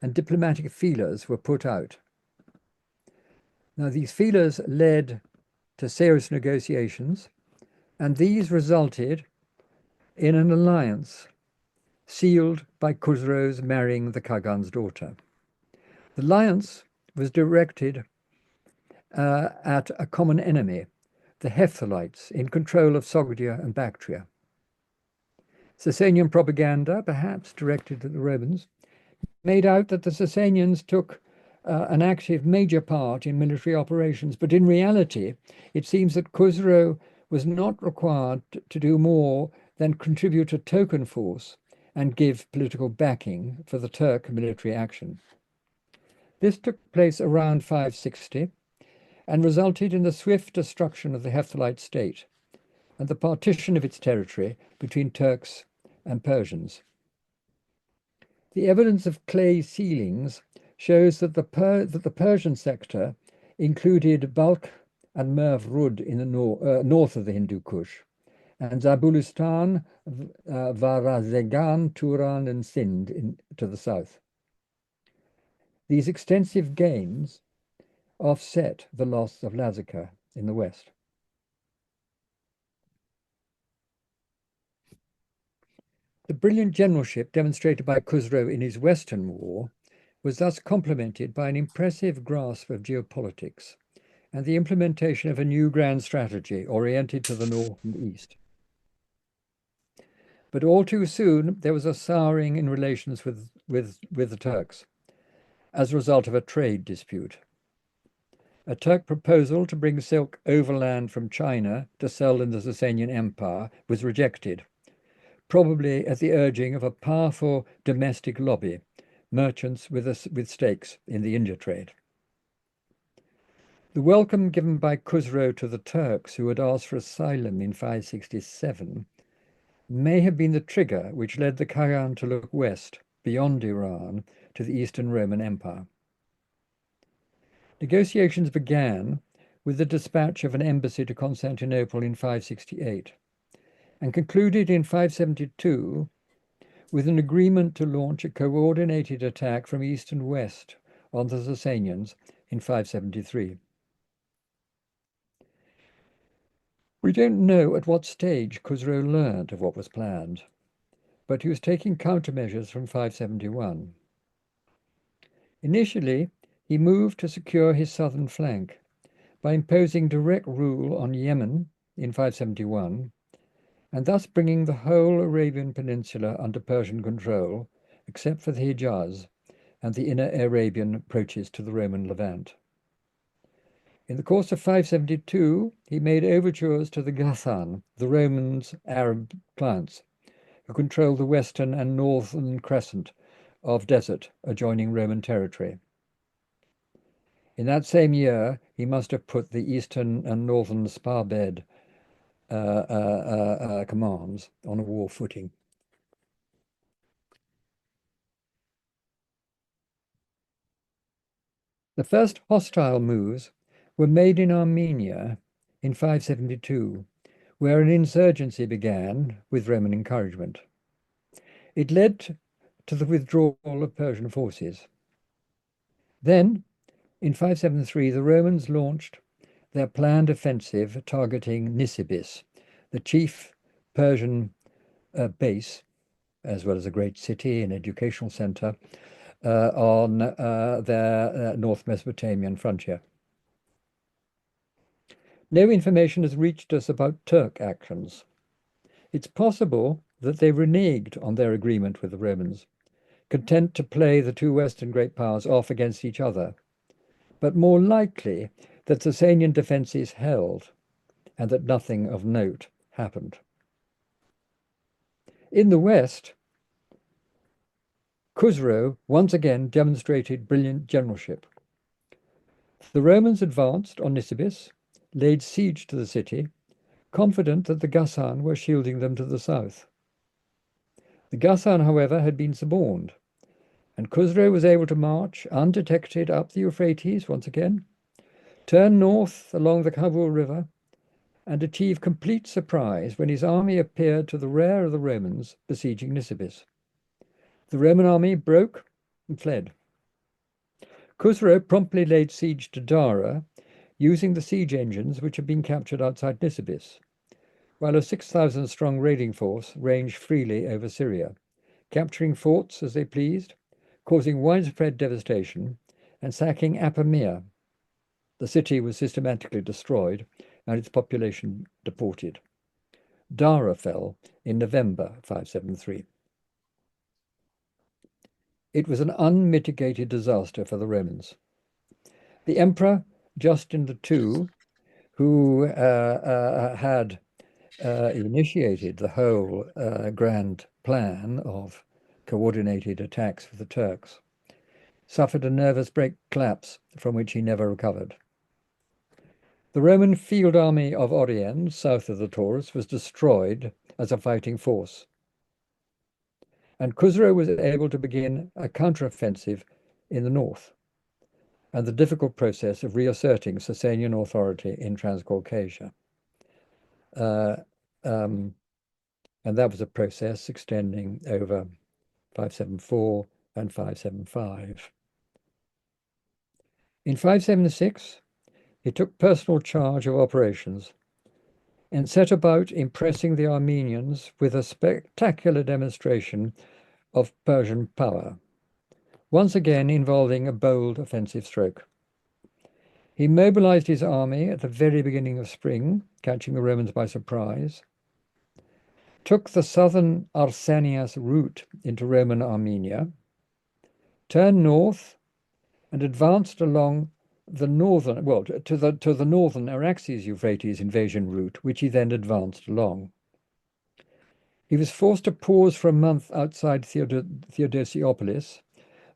and diplomatic feelers were put out. Now, these feelers led to serious negotiations, and these resulted in an alliance sealed by Khusro's marrying the Kagan's daughter. The alliance was directed at a common enemy, the Hephthalites, in control of Sogdia and Bactria. Sasanian propaganda, perhaps directed at the Romans, made out that the Sasanians took an active major part in military operations, but in reality, it seems that Khusro was not required to do more than contribute a token force and give political backing for the Turk military action. This took place around 560 and resulted in the swift destruction of the Hephthalite state and the partition of its territory between Turks and Persians. The evidence of clay ceilings shows that the Persian sector included Balkh and Merv Rud in the north of the Hindu Kush, and Zabulistan, Varazegan, Turan, and Sindh to the south. These extensive gains offset the loss of Lazica in the west. The brilliant generalship demonstrated by Khusro in his Western War was thus complemented by an impressive grasp of geopolitics and the implementation of a new grand strategy oriented to the north and east. But all too soon, there was a souring in relations with the Turks as a result of a trade dispute. A Turk proposal to bring silk overland from China to sell in the Sasanian Empire was rejected, probably at the urging of a powerful domestic lobby, merchants with stakes in the India trade. The welcome given by Khusro to the Turks who had asked for asylum in 567 may have been the trigger which led the Kagan to look west, beyond Iran, to the Eastern Roman Empire. Negotiations began with the dispatch of an embassy to Constantinople in 568 and concluded in 572 with an agreement to launch a coordinated attack from east and west on the Sasanians in 573. We don't know at what stage Khusro learned of what was planned, but he was taking countermeasures from 571. Initially, he moved to secure his southern flank by imposing direct rule on Yemen in 571, and thus bringing the whole Arabian Peninsula under Persian control, except for the Hijaz and the inner Arabian approaches to the Roman Levant. In the course of 572, he made overtures to the Ghassan, the Romans' Arab clients, who controlled the western and northern crescent of desert adjoining Roman territory. In that same year, he must have put the eastern and northern Sparbed commands on a war footing. The first hostile moves were made in Armenia in 572, where an insurgency began with Roman encouragement. It led to the withdrawal of Persian forces. Then, in 573, the Romans launched their planned offensive targeting Nisibis, the chief Persian base, as well as a great city and educational center, on their North Mesopotamian frontier. No information has reached us about Turk actions. It's possible that they reneged on their agreement with the Romans, content to play the two Western great powers off against each other, but more likely that Sasanian defenses held and that nothing of note happened. In the West, Khusro once again demonstrated brilliant generalship. The Romans advanced on Nisibis, laid siege to the city, confident that the Ghassan were shielding them to the south. The Ghassan, however, had been suborned, and Khusro was able to march undetected up the Euphrates once again, turn north along the Kabul River, and achieve complete surprise when his army appeared to the rear of the Romans besieging Nisibis. The Roman army broke and fled. Khusro promptly laid siege to Dara, using the siege engines which had been captured outside Nisibis, while a 6,000-strong raiding force ranged freely over Syria, capturing forts as they pleased, causing widespread devastation, and sacking Apamea. The city was systematically destroyed and its population deported. Dara fell in November 573. It was an unmitigated disaster for the Romans. The Emperor Justin II, who had initiated the whole grand plan of coordinated attacks for the Turks, suffered a nervous collapse from which he never recovered. The Roman field army of Orient, south of the Taurus, was destroyed as a fighting force, and Khusro was able to begin a counteroffensive in the north, and the difficult process of reasserting Sasanian authority in Transcaucasia. And that was a process extending over 574 and 575. In 576, he took personal charge of operations and set about impressing the Armenians with a spectacular demonstration of Persian power, once again involving a bold offensive stroke. He mobilized his army at the very beginning of spring, catching the Romans by surprise, took the southern Arsanias route into Roman Armenia, turned north, and advanced along the northern, well, to the northern Araxes-Euphrates invasion route, which he then advanced along. He was forced to pause for a month outside Theodosiopolis,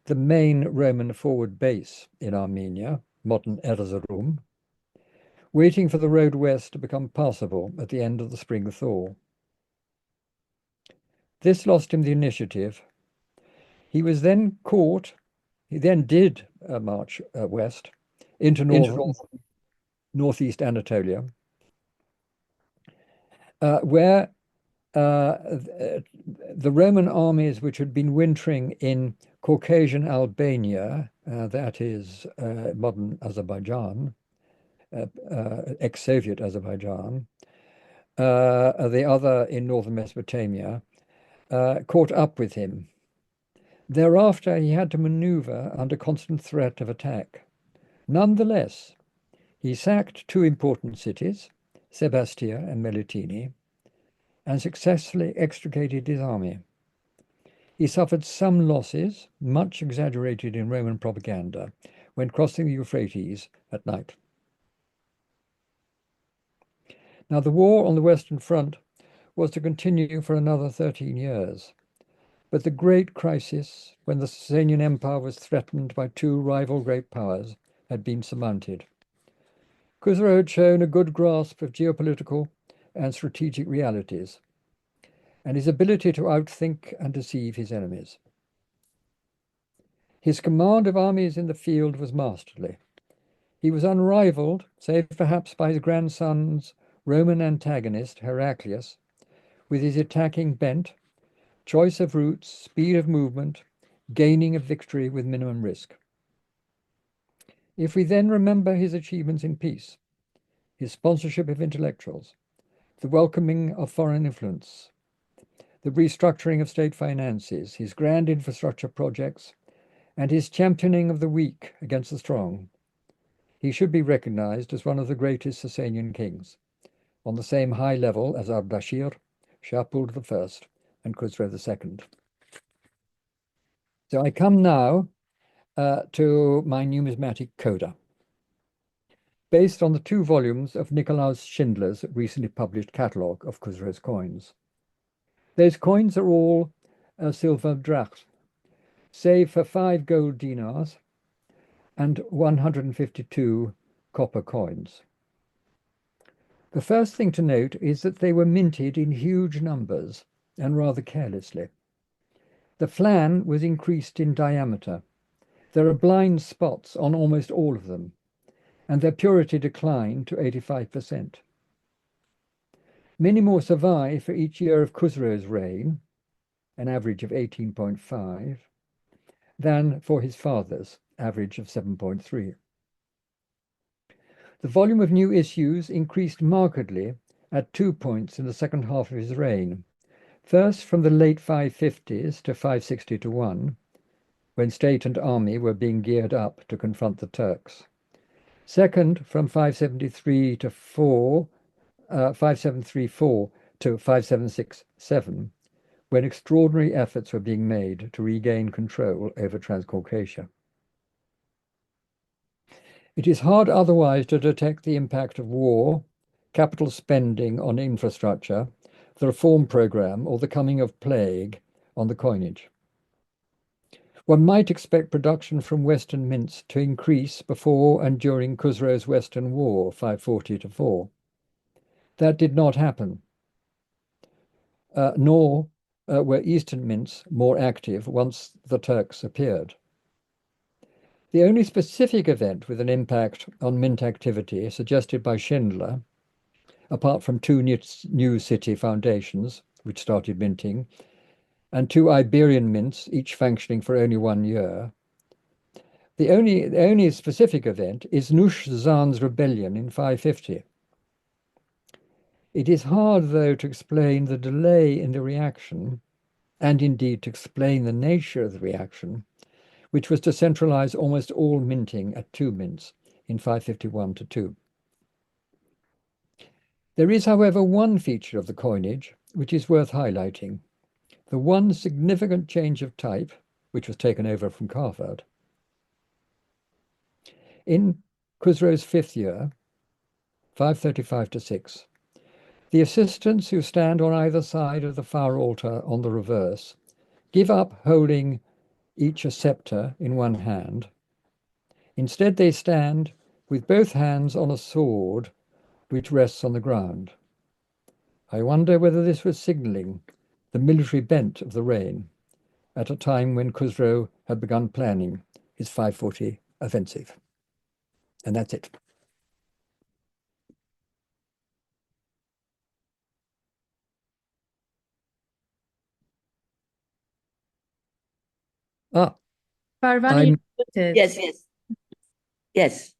the main Roman forward base in Armenia, modern Erzurum, waiting for the road west to become passable at the end of the spring thaw. This lost him the initiative. He was then caught. He then did march west into northeast Anatolia, where the Roman armies which had been wintering in Caucasian Albania, that is modern Azerbaijan, ex-Soviet Azerbaijan, the other in northern Mesopotamia, caught up with him. Thereafter, he had to maneuver under constant threat of attack. Nonetheless, he sacked two important cities, Sebastia and Melitene, and successfully extricated his army. He suffered some losses, much exaggerated in Roman propaganda, when crossing the Euphrates at night. Now, the war on the Western Front was to continue for another 13 years. But the great crisis, when the Sasanian Empire was threatened by two rival great powers, had been surmounted. Khusro had shown a good grasp of geopolitical and strategic realities, and his ability to outthink and deceive his enemies. His command of armies in the field was masterly. He was unrivaled, save perhaps by his grandson's Roman antagonist, Heraclius, with his attacking bent, choice of routes, speed of movement, gaining a victory with minimum risk. If we then remember his achievements in peace, his sponsorship of intellectuals, the welcoming of foreign influence, the restructuring of state finances, his grand infrastructure projects, and his championing of the weak against the strong, he should be recognized as one of the greatest Sasanian kings, on the same high level as Ardashir, Shapur I, and Khusro II. So I come now to my numismatic coda, based on the 2 volumes of Nikolaus Schindler's recently published catalogue of Khusro's coins. Those coins are all silver drachms, save for 5 gold dinars and 152 copper coins. The first thing to note is that they were minted in huge numbers and rather carelessly. The flan was increased in diameter. There are blind spots on almost all of them, and their purity declined to 85%. Many more survive for each year of Khusro's reign, an average of 18.5, than for his father's average of 7.3. The volume of new issues increased markedly at 2 points in the second half of his reign, first from the late 550s to 560 to 1, when state and army were being geared up to confront the Turks. Second, from 5734 to 5767, when extraordinary efforts were being made to regain control over Transcaucasia. It is hard otherwise to detect the impact of war, capital spending on infrastructure, the reform program, or the coming of plague on the coinage. One might expect production from Western mints to increase before and during Khusro's Western War, 540 to 4. That did not happen, nor were Eastern mints more active once the Turks appeared. The only specific event with an impact on mint activity suggested by Schindler, apart from two new city foundations, which started minting, and two Iberian mints, each functioning for only 1 year. The only specific event is Nush-Zan's rebellion in 550. It is hard, though, to explain the delay in the reaction, and indeed to explain the nature of the reaction, which was to centralize almost all minting at 2 mints in 551 to 2. There is, however, one feature of the coinage which is worth highlighting. The one significant change of type, which was taken over from Kafad. In Khusro's 5th year, 535 to 6, the assistants who stand on either side of the fire altar on the reverse give up holding each a scepter in one hand. Instead, they stand with both hands on a sword which rests on the ground. I wonder whether this was signaling the military bent of the reign at a time when Khusro had begun planning his 540 offensive. And that's it. Parvana, I'm you muted. Yes.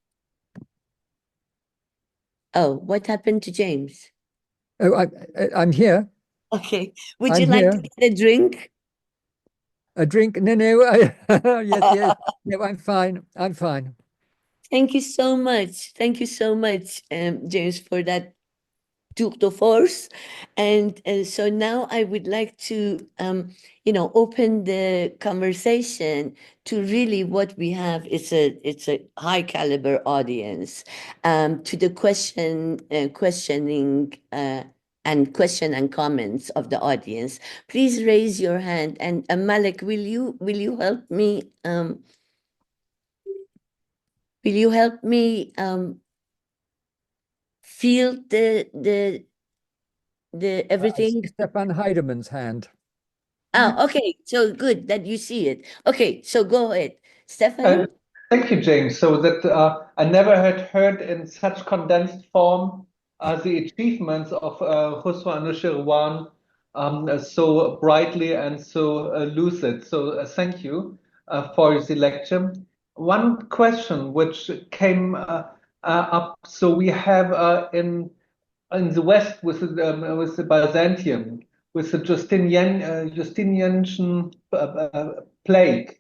Oh, what happened to James? I'm here. Okay. Would I'm you like to here. get a drink? A drink? No. Yes. No, I'm fine. Thank you so much. Thank you so much, James, for that tour de force. And so now I would like to, open the conversation to really what we have. It's a high caliber audience, to the questioning and question and comments of the audience. Please raise your hand. And Malik, will you help me? Will you help me feel the everything? Stefan Heideman's hand. Oh, okay. So good that you see it. Okay, so go ahead, Stefan. Thank you, James. So that I never had heard in such condensed form the achievements of Khusro ANUSHIRWAN so brightly and so lucid. So thank you for the lecture. One question which came up. So we have in the West with the Byzantium, with the Justinian plague,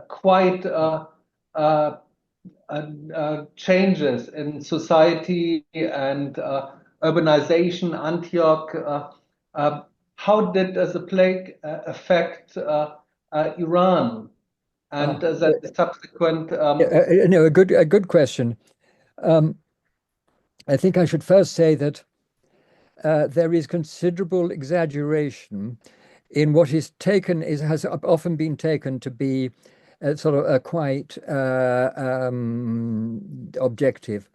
quite changes in society and urbanization. Antioch. How did the plague affect Iran and the subsequent? No, a good question. I think I should first say that there is considerable exaggeration in what has often been taken to be sort of a quite objective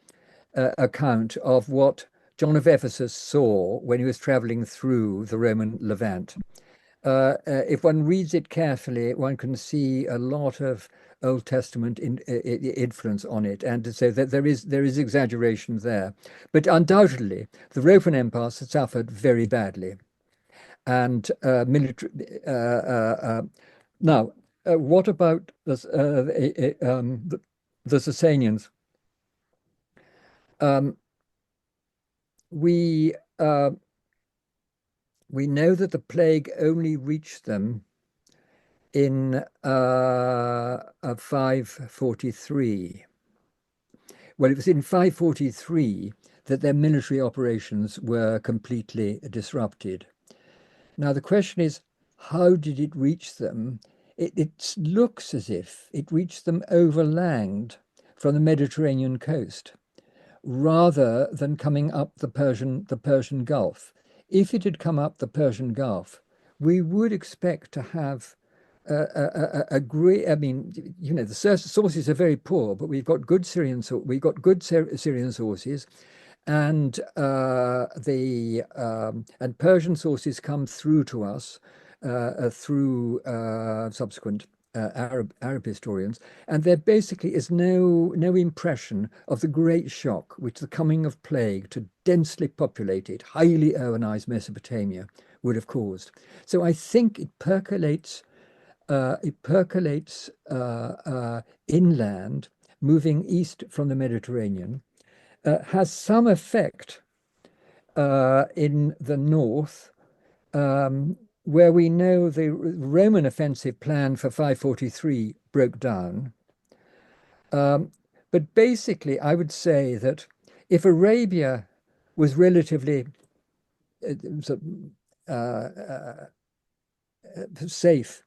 account of what John of Ephesus saw when he was traveling through the Roman Levant. if one reads it carefully, one can see a lot of Old Testament influence on it, and so that there is exaggeration there. But undoubtedly, the Roman Empire suffered very badly, and military. Now, what about the Sasanians? We know that the plague only reached them in 543. Well, it was in 543 that their military operations were completely disrupted. Now, the question is, how did it reach them? It looks as if it reached them overland from the Mediterranean coast, rather than coming up the Persian Gulf. If it had come up the Persian Gulf, we would expect to have a great. I mean, you know, the sources are very poor, but we've got good Syrian sources, and and Persian sources come through to us through subsequent Arab historians, and there basically is no impression of the great shock which the coming of plague to densely populated, highly urbanized Mesopotamia would have caused. So I think it percolates inland, moving east from the Mediterranean, has some effect in the north, where we know the Roman offensive plan for 543 broke down. But basically, I would say that if Arabia was relatively safe,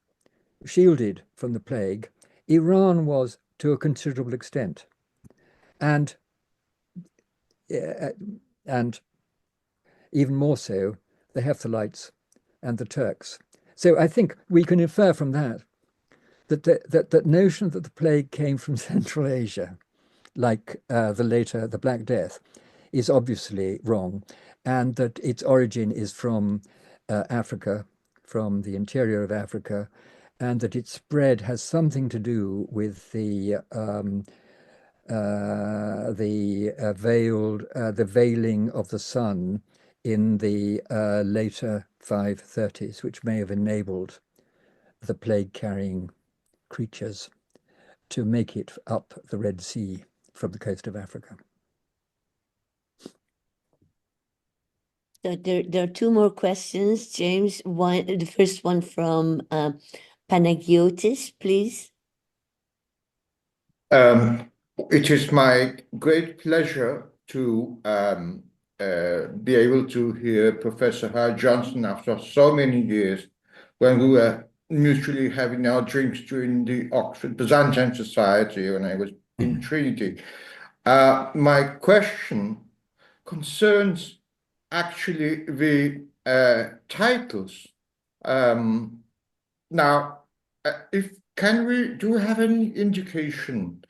shielded from the plague, Iran was to a considerable extent. And even more so, the Hephthalites and the Turks. So I think we can infer from that that notion that the plague came from Central Asia, like the Black Death, is obviously wrong, and that its origin is from Africa, from the interior of Africa, and that its spread has something to do with the veiling of the sun in the later 530s, which may have enabled the plague-carrying creatures to make it up the Red Sea from the coast of Africa. So there are two more questions, James. The first one from Panagiotis, please. It is my great pleasure to be able to hear Professor Howard-Johnston after so many years, when we were mutually having our drinks during the Oxford Byzantine Society when I was in Trinity. My question concerns actually the titles. Now, do we have any indication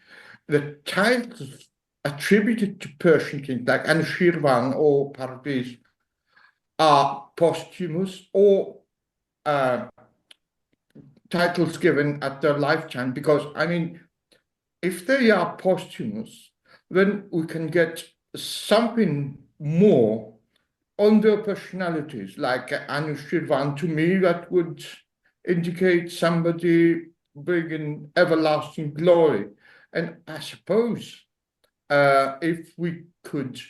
that titles attributed to Persian kings like ANUSHIRWAN or Parviz are posthumous, or titles given at their lifetime? Because, I mean, if they are posthumous, then we can get something more on their personalities. Like ANUSHIRWAN, to me, that would indicate somebody bringing everlasting glory. And I suppose if we could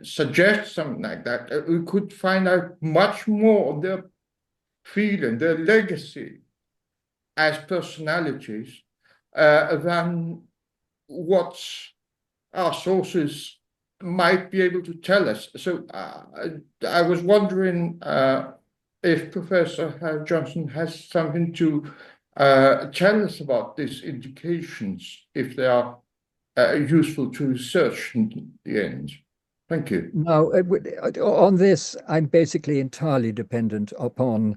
suggest something like that, we could find out much more of their feeling, their legacy as personalities than what our sources might be able to tell us. So I was wondering if Professor Howard-Johnston has something to tell us about these indications, if they are useful to research in the end. Thank you. No, on this, I'm basically entirely dependent upon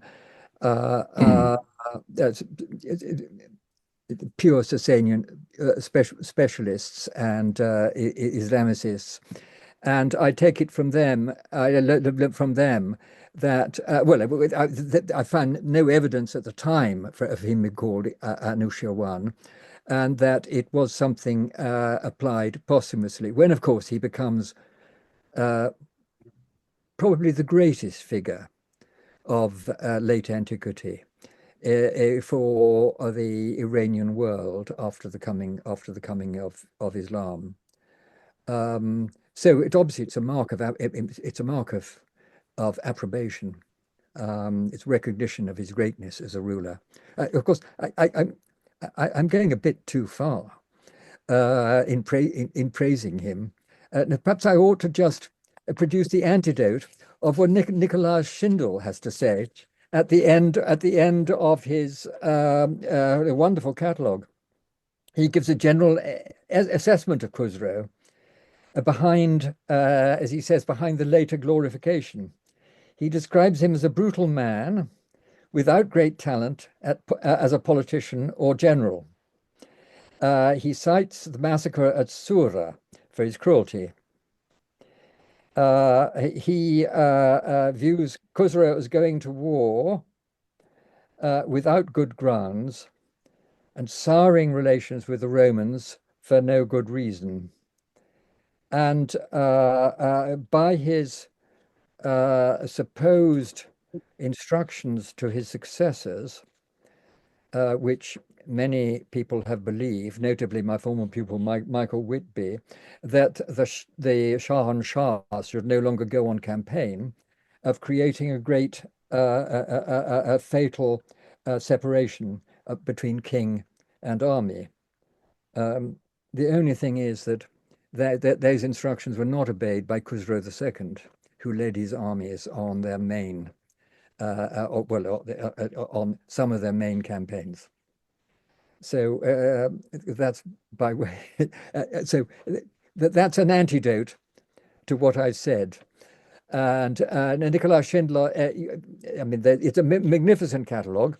pure Sasanian specialists and Islamicists, and I take it from them. I learn from them that, I found no evidence at the time of him being called ANUSHIRWAN, and that it was something applied posthumously, when, of course, he becomes probably the greatest figure of late antiquity for the Iranian world after the coming of Islam. So it's a mark of approbation. It's recognition of his greatness as a ruler. Of course, I'm going a bit too far in praising him. Perhaps I ought to just produce the antidote of what Nikolai Schindel has to say at the end of his wonderful catalogue. He gives a general assessment of Khusro behind, as he says, behind the later glorification. He describes him as a brutal man without great talent as a politician or general. He cites the massacre at Sura for his cruelty. He views Khusro as going to war without good grounds and souring relations with the Romans for no good reason. And by his supposed instructions to his successors, which many people have believed, notably my former pupil Michael Whitby, that the Shahanshahs should no longer go on campaign, of creating a great fatal separation between king and army. The only thing is that those instructions were not obeyed by Khusro II, who led his armies on their main, on some of their main campaigns. So that's by way. So that's an antidote to what I said. And Nikolai Schindler, I mean, it's a magnificent catalogue.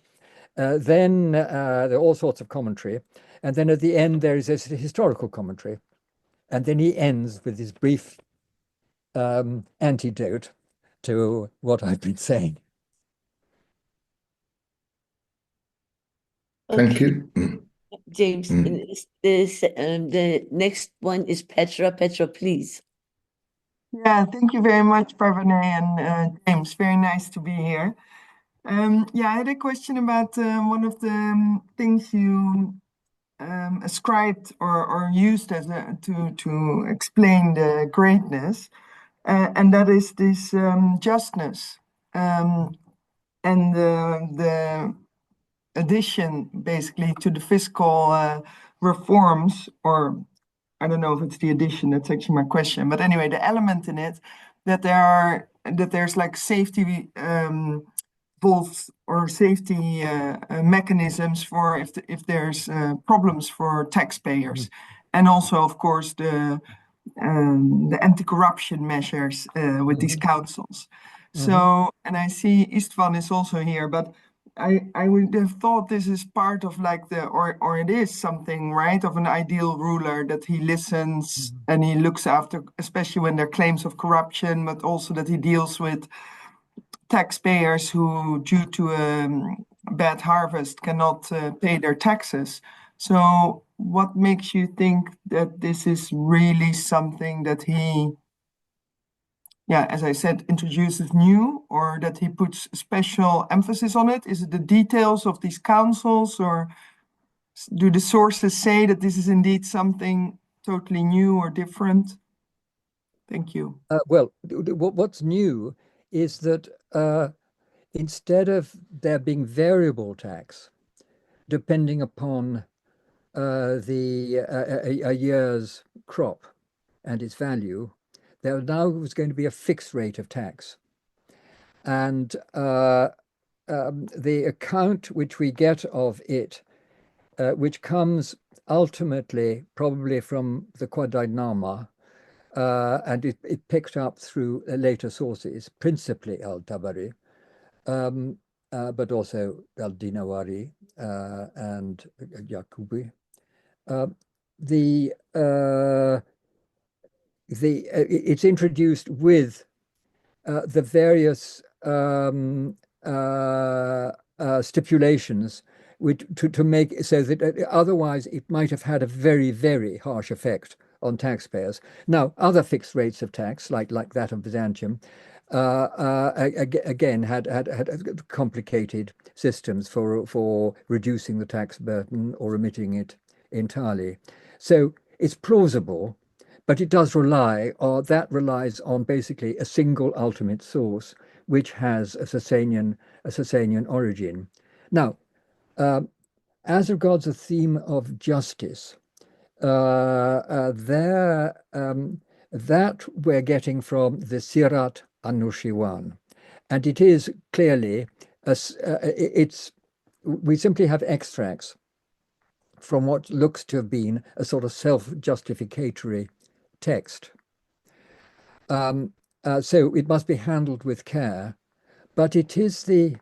Then there are all sorts of commentary. And then at the end, there is this historical commentary. And then he ends with his brief antidote to what I've been saying. Thank Okay, you. James, the next one is Petra. Petra, please. Yeah, thank you very much, Parvane and James. Very nice to be here. Yeah, I had a question about one of the things you ascribed or used as to explain the greatness, and that is this justness and the addition basically to the fiscal reforms, or I don't know if it's the addition, that's actually my question. But anyway, the element in it that there's like safety vaults or safety mechanisms for if there's problems for taxpayers, and also of course the anti-corruption measures with these councils. So, and I see Istvan is also here, but I would have thought this is part of like or it is something, right, of an ideal ruler, that he listens and he looks after, especially when there are claims of corruption, but also that he deals with taxpayers who, due to a bad harvest, cannot pay their taxes. So what makes you think that this is really something that he, yeah, as I said, introduces new, or that he puts special emphasis on it? Is it the details of these councils, or do the sources say that this is indeed something totally new or different? Thank you. Well, what's new is that instead of there being variable tax, depending upon a year's crop and its value, there now was going to be a fixed rate of tax. And the account which we get of it, which comes ultimately probably from the Quadainama, and it picked up through later sources, principally Al-Tabari, but also Al-Dinawari and Yaqubi. It's introduced with the various stipulations which to make so that otherwise it might have had a very, very harsh effect on taxpayers. Now, other fixed rates of tax, like that of Byzantium, again had complicated systems for reducing the tax burden or omitting it entirely. So it's plausible, but it does that relies on basically a single ultimate source, which has a Sasanian origin. Now, as regards the theme of justice, that we're getting from the Sirat ANUSHIRWAN, and it is clearly we simply have extracts from what looks to have been a sort of self-justificatory text. So it must be handled with care, but it's the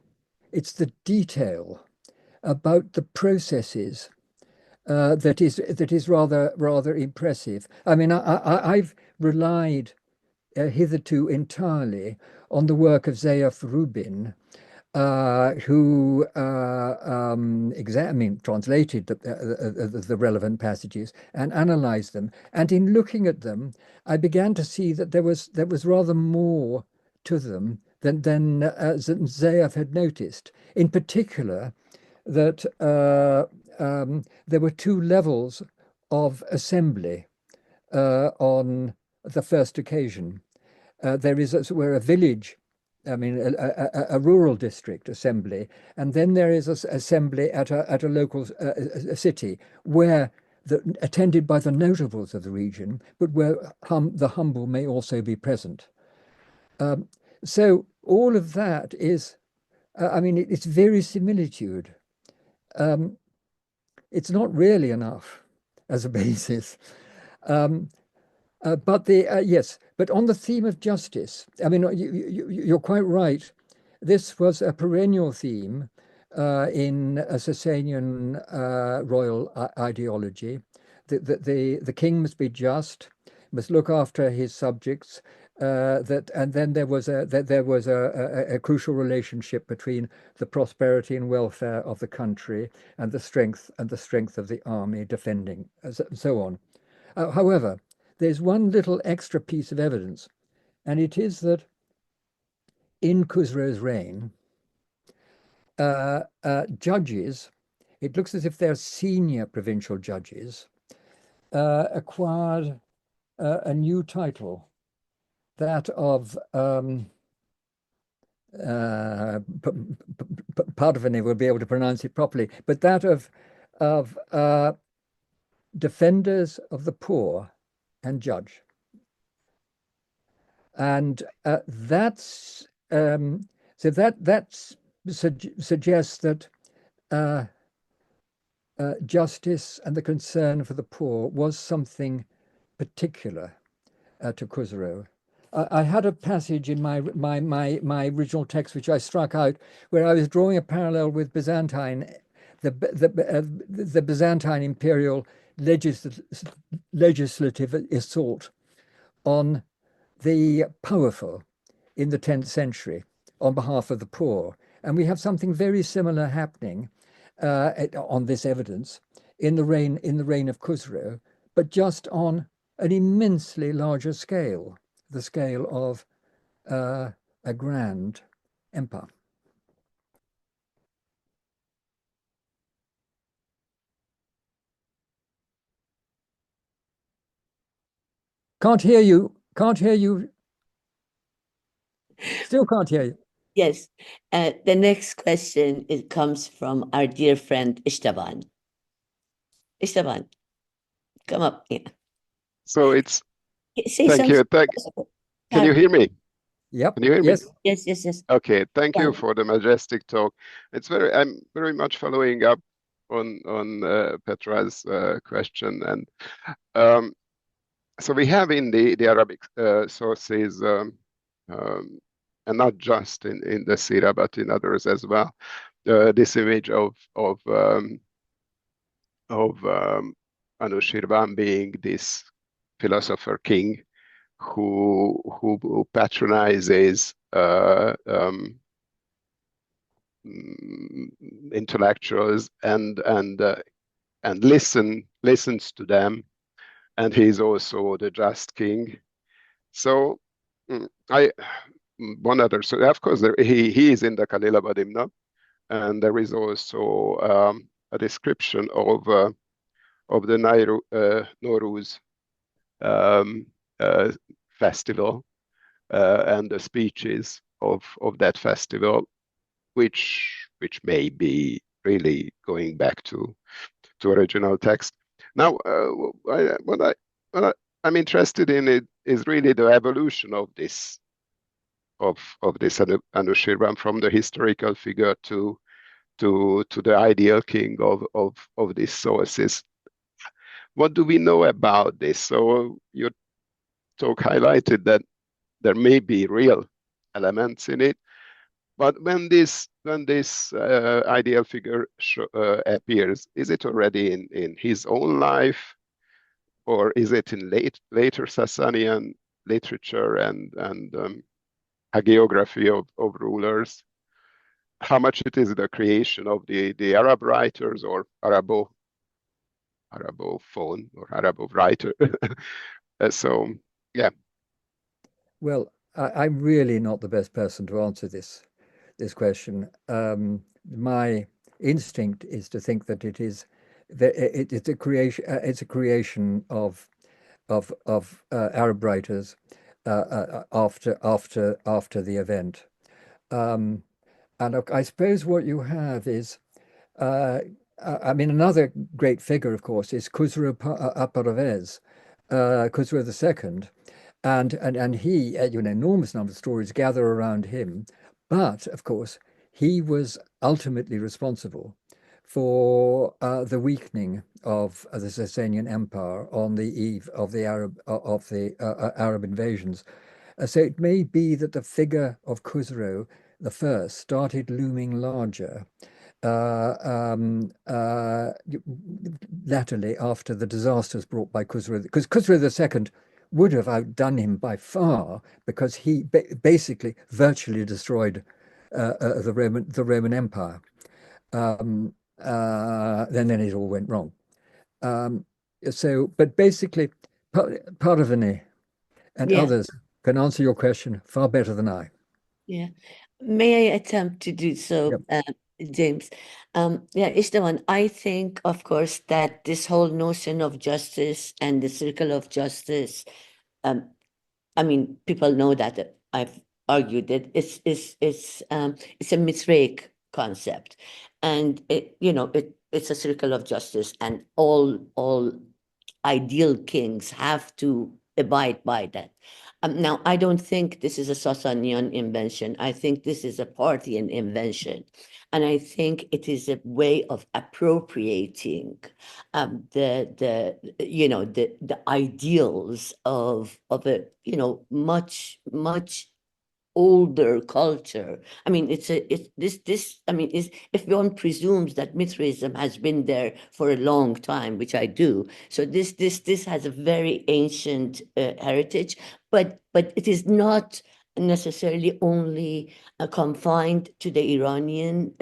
detail about the processes that is rather impressive. I mean, I've relied hitherto entirely on the work of Zayef Rubin, who translated the relevant passages and analyzed them. And in looking at them, I began to see that there was rather more to them than Zayef had noticed. In particular, that there were two levels of assembly on the first occasion. There is a village, I mean, a rural district assembly, and then there is an assembly at a local city where attended by the notables of the region, but where the humble may also be present. So all of that is, I mean, it's very similitude. It's not really enough as a basis. But on the theme of justice, I mean, you're quite right. This was a perennial theme in a Sasanian royal ideology. The king must be just, must look after his subjects. And then there was a crucial relationship between the prosperity and welfare of the country and the strength of the army defending, and so on. However, there's one little extra piece of evidence, and it is that in Khusro's reign, judges, it looks as if they're senior provincial judges, acquired a new title, that of Pardon, will be able to pronounce it properly, but that of defenders of the poor and judge. And that's so that suggests that justice and the concern for the poor was something particular to Khusro. I had a passage in my original text which I struck out, where I was drawing a parallel with Byzantine, the Byzantine imperial legislative assault on the powerful in the 10th century on behalf of the poor. And we have something very similar happening on this evidence in the reign of Khusro, but just on an immensely larger scale, the scale of a grand empire. Can't hear you. Still can't hear you. Yes. The next question, it comes from our dear friend Ishtaban. Ishtaban, come up here. So it's Say thank you. Can you hear me? Yep. Can you hear me? Yes. Okay. Thank you Fine. for the majestic talk. I'm very much following up on Petra's question, and so we have in the Arabic sources, and not just in the Sira, but in others as well, this image of Anushirwan being this philosopher king who patronizes intellectuals and listens to them, and he's also the just king. So one other, so of course he is in the Kalila Badimna, and there is also a description of the Nowruz festival and the speeches of that festival, which may be really going back to original text. Now, what I'm interested in it is really the evolution of this Anushirwan from the historical figure to the ideal king of these sources. What do we know about this? So your talk highlighted that there may be real elements in it, but when this ideal figure appears, is it already in his own life, or is it in later Sasanian literature and hagiography of rulers? How much it is the creation of the Arab writers or Arabophone or Arabo writer? So, yeah. Well, I'm really not the best person to answer this question. My instinct is to think that it's a creation of Arab writers after the event. And I suppose what you have is, I mean, another great figure, of course, is KHUSRO Aparavez, KHUSRO II. And he, an enormous number of stories gather around him. But, of course, he was ultimately responsible for the weakening of the Sasanian Empire on the eve of the Arab invasions. So it may be that the figure of KHUSRO the first started looming larger latterly after the disasters brought by KHUSRO, because KHUSRO II would have outdone him by far, because he basically virtually destroyed the Roman Empire. Then it all went wrong. But basically, Paravani and others can answer your question far better than I. Yeah. May I attempt to do so, James? Istvan, I think, of course, that this whole notion of justice and the circle of justice, I mean, people know that I've argued that it's a Mithraic concept, and it's a circle of justice, and all ideal kings have to abide by that. Now, I don't think this is a Sasanian invention. I think this is a Parthian invention. And I think it is a way of appropriating the ideals of a much older culture. I mean, if one presumes that Mithraism has been there for a long time, which I do, so this has a very ancient heritage, but it is not necessarily only confined to the Iranian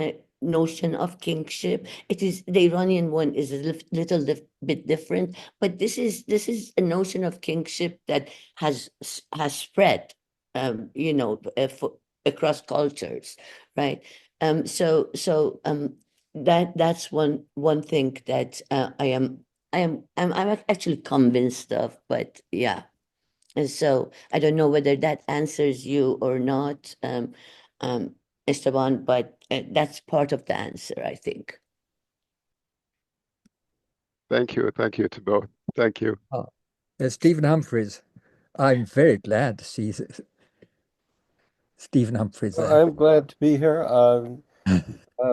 notion of kingship. It is, the Iranian one is a little bit different, but this is a notion of kingship that has spread across cultures, right? That's one thing that I'm actually convinced of, but yeah. And so I don't know whether that answers you or not, Esteban, but that's part of the answer, I think. Thank you to both. Thank you. Stephen Humphreys, I'm very glad to see Stephen Humphreys there. I'm glad to be here.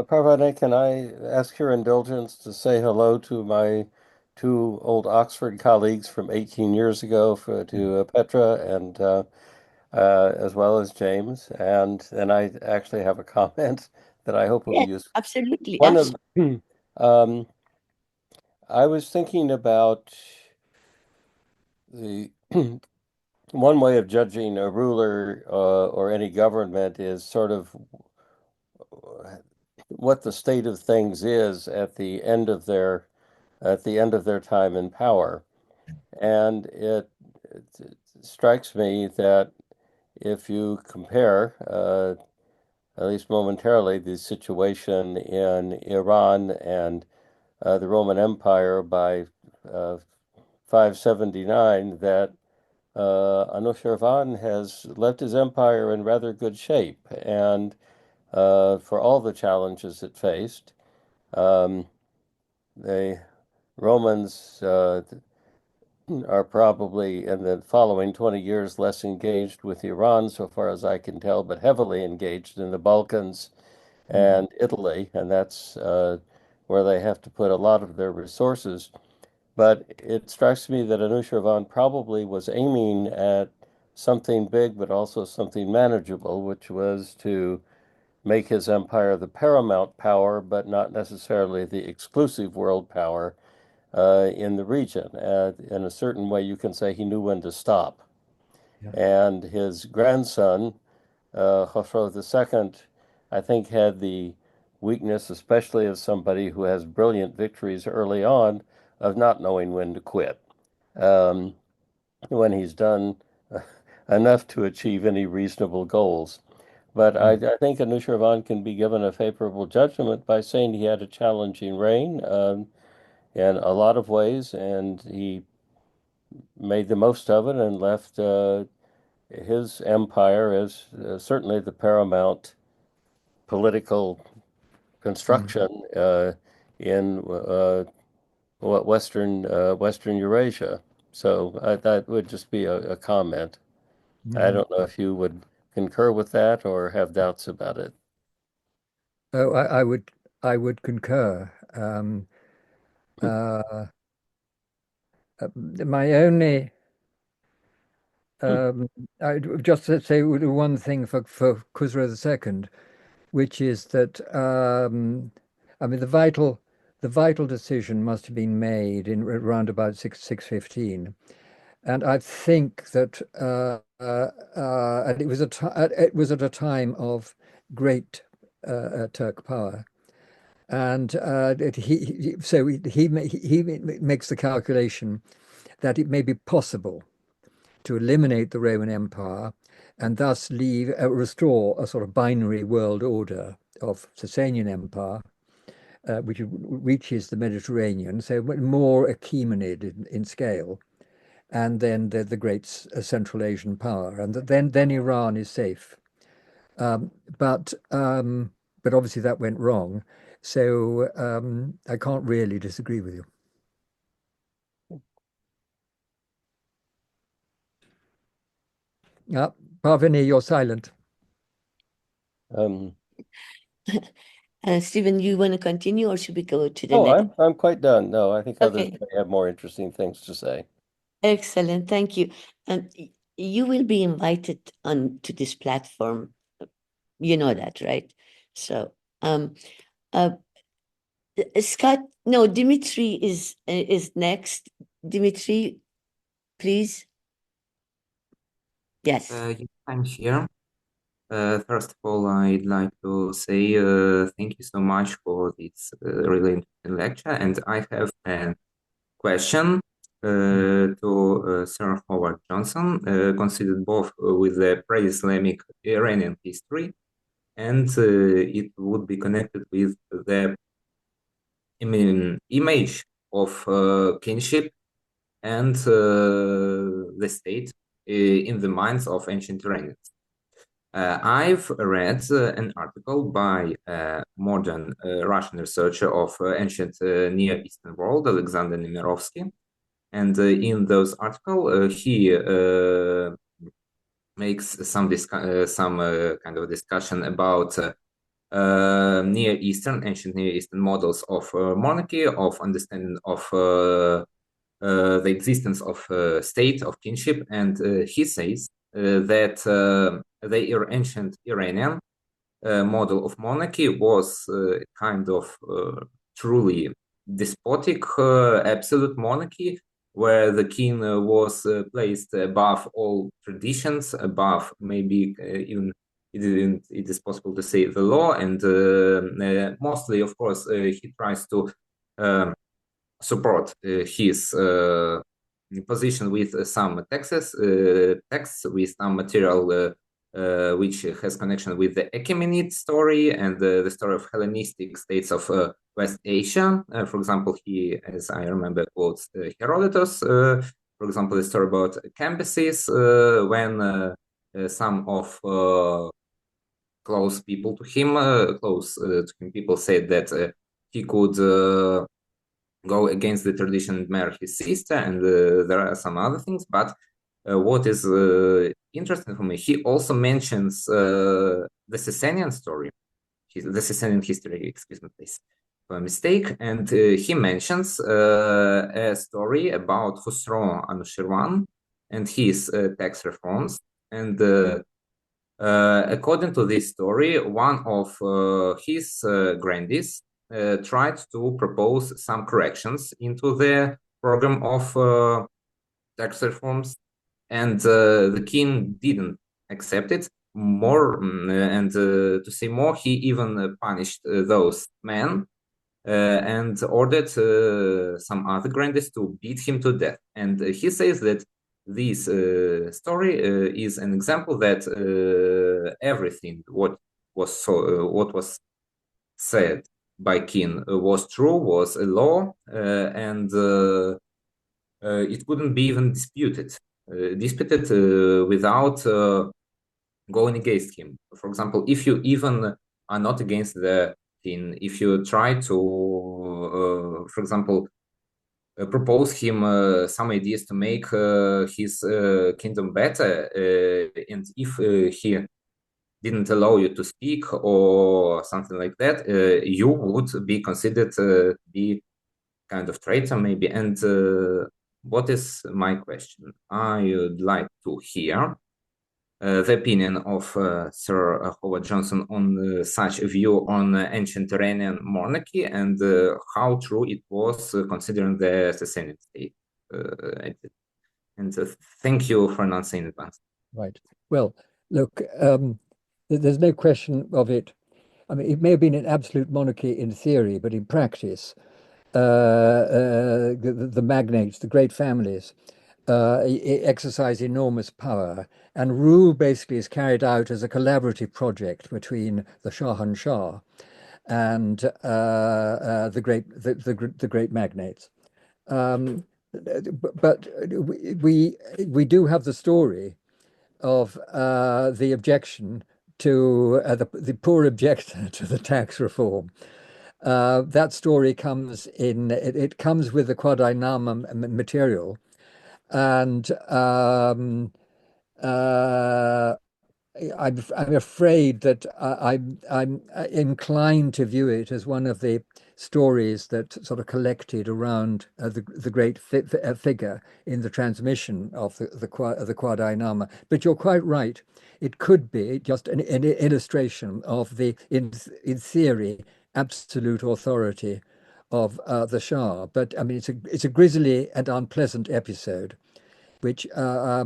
Parvati, can I ask your indulgence to say hello to my two old Oxford colleagues from 18 years ago, to Petra and as well as James. And then I actually have a comment that I hope will be useful. Absolutely. I was thinking about the one way of judging a ruler or any government is sort of what the state of things is at the end of their time in power. And it strikes me that if you compare, at least momentarily, the situation in Iran and the Roman Empire by 579, that Anushirwan has left his empire in rather good shape, and for all the challenges it faced, the Romans are probably in the following 20 years less engaged with Iran, so far as I can tell, but heavily engaged in the Balkans and Italy, and that's where they have to put a lot of their resources. But it strikes me that Anushirwan probably was aiming at something big, but also something manageable, which was to make his empire the paramount power, but not necessarily the exclusive world power in the region. In a certain way, you can say he knew when to stop. Yeah. And his grandson, KHUSRO II, I think had the weakness, especially as somebody who has brilliant victories early on, of not knowing when to quit. When he's done enough to achieve any reasonable goals. But I think Anushirwan can be given a favorable judgment by saying he had a challenging reign in a lot of ways, and he made the most of it and left his empire as certainly the paramount political construction in Western Eurasia. So that would just be a comment. I don't know if you would concur with that or have doubts about it. Oh, I would concur. My only I just to say one thing for KHUSRO II, which is that I mean the vital decision must have been made in around about 615, and I think that and it was at a time of great Turk power. And he makes the calculation that it may be possible to eliminate the Roman Empire and thus restore a sort of binary world order of Sasanian Empire, which reaches the Mediterranean, so more Achaemenid in scale, and then the great Central Asian power, and then Iran is safe. But obviously that went wrong. So I can't really disagree with you. Parvini, you're silent. Stephen, you want to continue, or should we go to the next? I'm quite done. No, I think others Okay. may have more interesting things to say. Excellent, thank you. And you will be invited on to this platform. You know that, right? So, Scott, no, Dimitri is next. Dimitri, please. Yes. I'm here. First of all, I'd like to say thank you so much for this really interesting lecture, and I have a question to Sir Howard-Johnston, considered both with the pre-Islamic Iranian history, and it would be connected with the image of kinship and the state in the minds of ancient Iranians. I've read an article by a modern Russian researcher of ancient Near Eastern world, Alexander Nemirovsky, and in those article he makes some kind of discussion about ancient Near Eastern models of monarchy, of understanding of the existence of state, of kinship, and he says that the ancient Iranian model of monarchy was kind of truly despotic, absolute monarchy, where the king was placed above all traditions, above maybe even it is possible to say the law, and mostly, of course, he tries to support his position with some texts, with some material which has connection with the Achaemenid story and the story of Hellenistic states of West Asia. For example, he, as I remember, quotes Herodotus. For example, the story about Cambyses, when some of close people to him, people said that he could go against the tradition and marry his sister, and there are some other things. But what is interesting for me, he also mentions the Sasanian story, the Sasanian history, excuse me, please, for a mistake. And he mentions a story about Khusro Anushirwan and his tax reforms. And according to this story, one of his grandees tried to propose some corrections into the program of tax reforms, and the king didn't accept it. And to say more, he even punished those men and ordered some other grandees to beat him to death. And he says that this story is an example that everything what was said by king was true, was a law, and it couldn't be even disputed without going against him. For example, if you even are not against the king, if you try to, for example, propose him some ideas to make his kingdom better, and if he didn't allow you to speak or something like that, you would be considered to be kind of traitor maybe. And what is my question? I would like to hear the opinion of Sir Howard-Johnston on such a view on ancient Iranian monarchy, and how true it was considering the Sasanian state. And thank you for an answer in advance. Right. Well, look, there's no question of it. I mean, it may have been an absolute monarchy in theory, but in practice, the magnates, the great families, exercise enormous power, and rule basically is carried out as a collaborative project between the Shah and the great magnates. But we do have the story of the objection to the poor objection to the tax reform. That story comes in. It comes with the Quadrinama material, and I'm afraid that I'm inclined to view it as one of the stories that sort of collected around the great figure in the transmission of the Quadrinama. But you're quite right; it could be just an illustration of the, in theory, absolute authority of the Shah. But I mean, it's a grisly and unpleasant episode, which I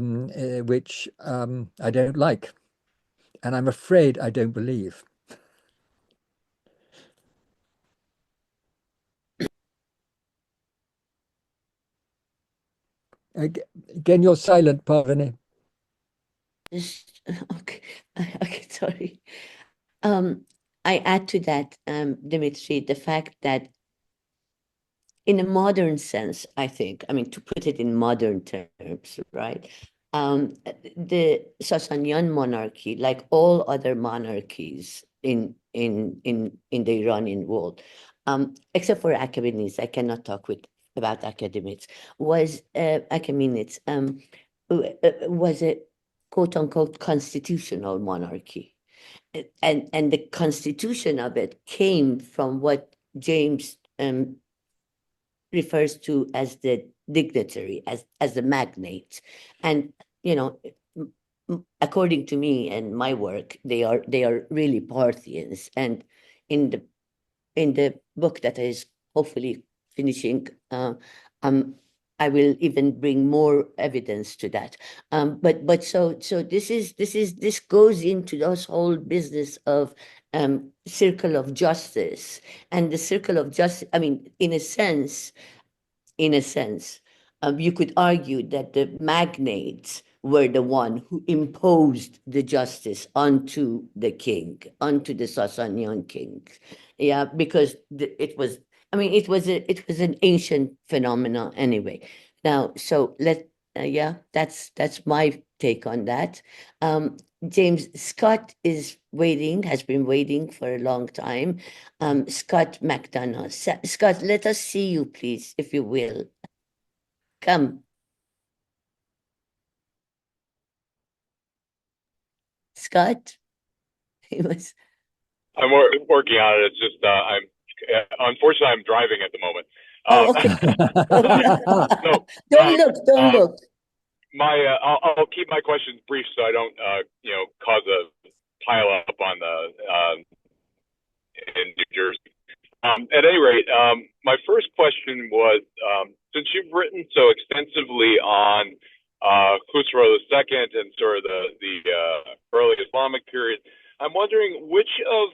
don't like, and I'm afraid I don't believe. Again, you're silent, Parvani. Okay, okay, sorry. I add to that, Dimitri, the fact that in a modern sense, I think, I mean, to put it in modern terms, right? The Sasanian monarchy, like all other monarchies in the Iranian world, except for Achaemenids, I cannot talk about Achaemenids, was Achaemenids was a quote unquote constitutional monarchy. And the constitution of it came from what James refers to as the dignitary, as the magnate. And, you know, according to me and my work, they are really Parthians. And in the book that is hopefully finishing, I'm I will even bring more evidence to that. But so this goes into this whole business of circle of justice, and the circle of justice. I mean, in a sense, you could argue that the magnates were the one who imposed the justice onto the king, onto the Sasanian kings. Yeah, because it was, I mean, it was an ancient phenomenon anyway. Now, so yeah, that's my take on that. James, Scott is waiting, has been waiting for a long time. Scott McDonough. Scott, let us see you, please, if you will. Come. Scott? He was. I'm working on it. It's just I'm unfortunately I'm driving at the moment. Oh, okay. So, don't look. I'll keep my questions brief so I don't cause a pile up on the in New Jersey. At any rate, my first question was, since you've written so extensively on KHUSRO II and sort of the early Islamic period, I'm wondering which of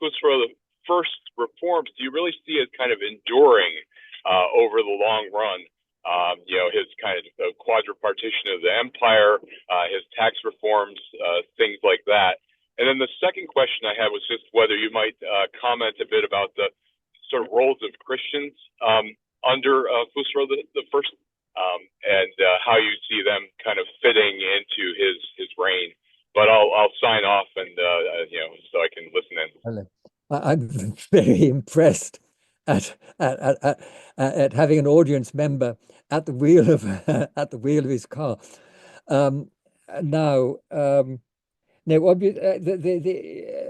KHUSRO the first reforms do you really see as kind of enduring over the long run? His kind of quadripartition of the empire, his tax reforms, things like that. And then the second question I had was just whether you might comment a bit about the sort of roles of Christians under KHUSRO the first, and how you see them kind of fitting into his reign. But I'll sign off and so I can listen in. I'm very impressed at having an audience member at the wheel of his car.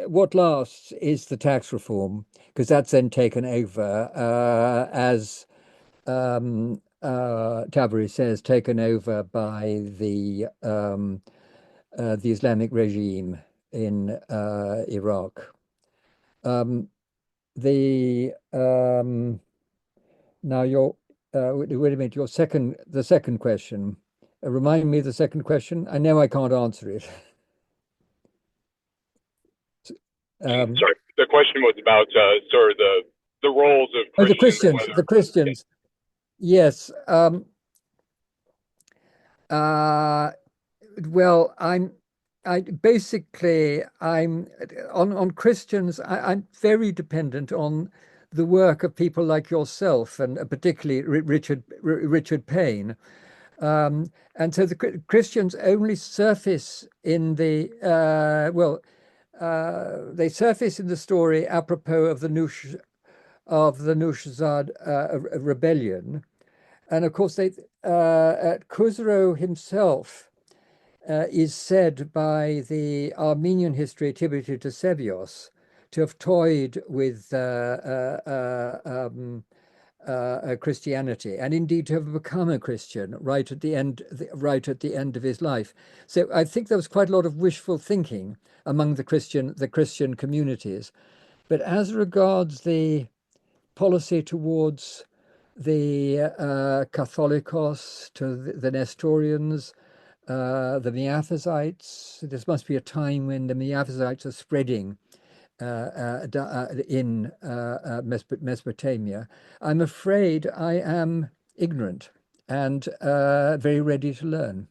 What lasts is the tax reform, because that's then taken over as Tabari says, taken over by the Islamic regime in Iraq. Now your wait a minute, the second question. Remind me of the second question. I know I can't answer it. Sorry, the question was about sort of the roles of Christians. The Christians. Yes. Well, I'm on Christians. I'm very dependent on the work of people like yourself, and particularly Richard Payne. And so the Christians only surface in the they surface in the story apropos of the Nushazad rebellion, and of course KHUSRO himself is said by the Armenian history attributed to Sevios to have toyed with Christianity, and indeed to have become a Christian right at the end of his life. So I think there was quite a lot of wishful thinking among the Christian communities. But as regards the policy towards the Catholicos, to the Nestorians, the Miaphysites, this must be a time when the Miaphysites are spreading in Mesopotamia. I'm afraid I am ignorant and very ready to learn.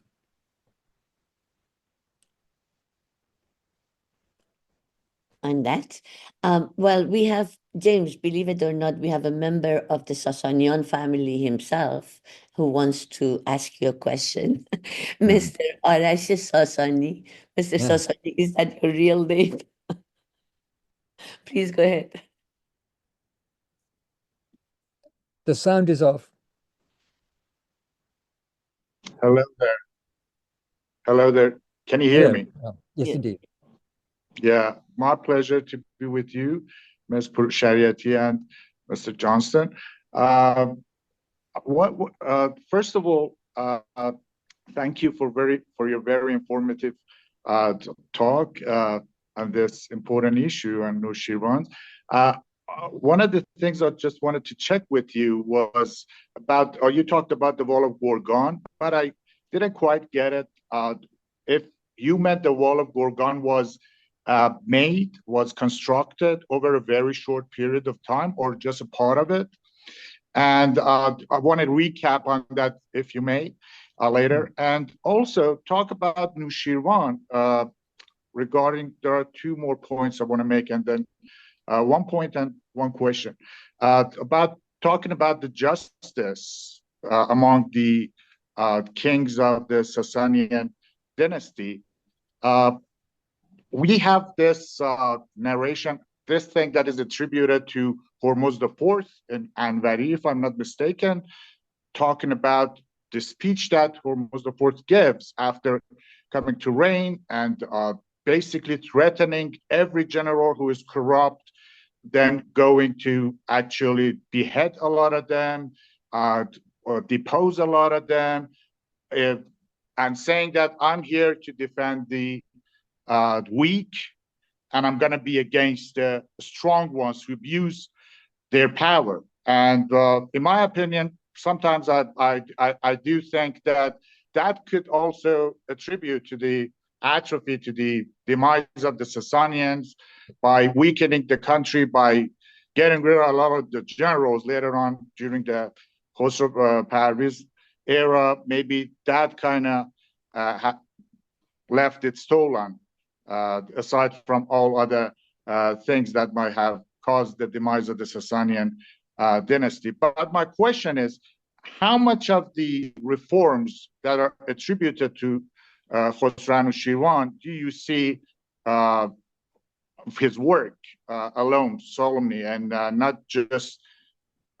On that, well, we have, James, believe it or not, we have a member of the Sasanian family himself who wants to ask you a question. Mr. Arash Sasani. Mr. Sasani, is that your real name? Please go ahead. The sound is off. Hello there. Hello there. Can you hear me? Yes, indeed. Yeah, my pleasure to be with you, Ms. Shariati and Mr. Johnston. First of all, thank you for your very informative talk on this important issue on ANUSHIRWAN. one of the things I just wanted to check with you was about, or you talked about the wall of Gorgon, but I didn't quite get it. If you meant the wall of Gorgon was was constructed over a very short period of time, or just a part of it. And I want to recap on that, if you may, later. And also talk about Nushirwan regarding, there are two more points I want to make, and then one point and one question. About talking about the justice among the kings of the Sasanian dynasty. We have this narration, this thing that is attributed to Hormuz IV and Anvari, if I'm not mistaken, talking about the speech that Hormuz IV gives after coming to reign and basically threatening every general who is corrupt, then going to actually behead a lot of them, or depose a lot of them, and saying that I'm here to defend the weak, and I'm going to be against the strong ones who abuse their power. And in my opinion, sometimes I do think that that could also attribute to the atrophy, to the demise of the Sasanians, by weakening the country, by getting rid of a lot of the generals later on during the KHUSRO Parviz era. Maybe that kind of left its toll on, aside from all other things that might have caused the demise of the Sasanian dynasty. But my question is, how much of the reforms that are attributed to Khosrow Anushirwan do you see his work alone, solemnly, and not just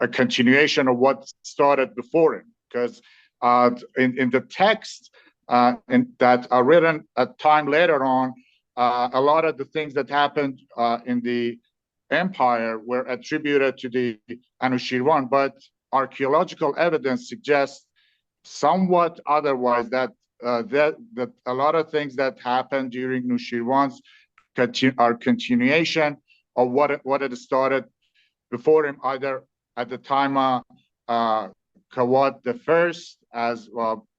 a continuation of what started before him? Because in the text that are written a time later on, a lot of the things that happened in the empire were attributed to the Anushirwan, but archaeological evidence suggests somewhat otherwise, that that a lot of things that happened during Nushirwan's are continuation of what it started before him, either at the time of Kawad the First, as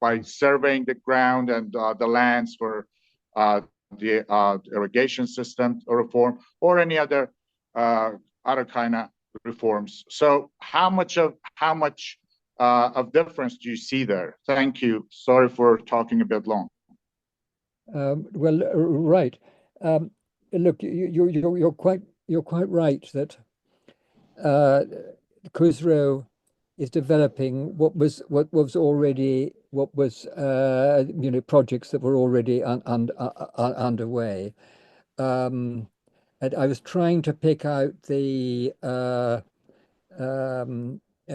by surveying the ground and the lands for the irrigation system reform, or any other kind of reforms. So how much of difference do you see there? Thank you. Sorry for talking a bit long. Well, right. Look, you're quite right that KHUSRO is developing what was projects that were already underway. And I was trying to pick out the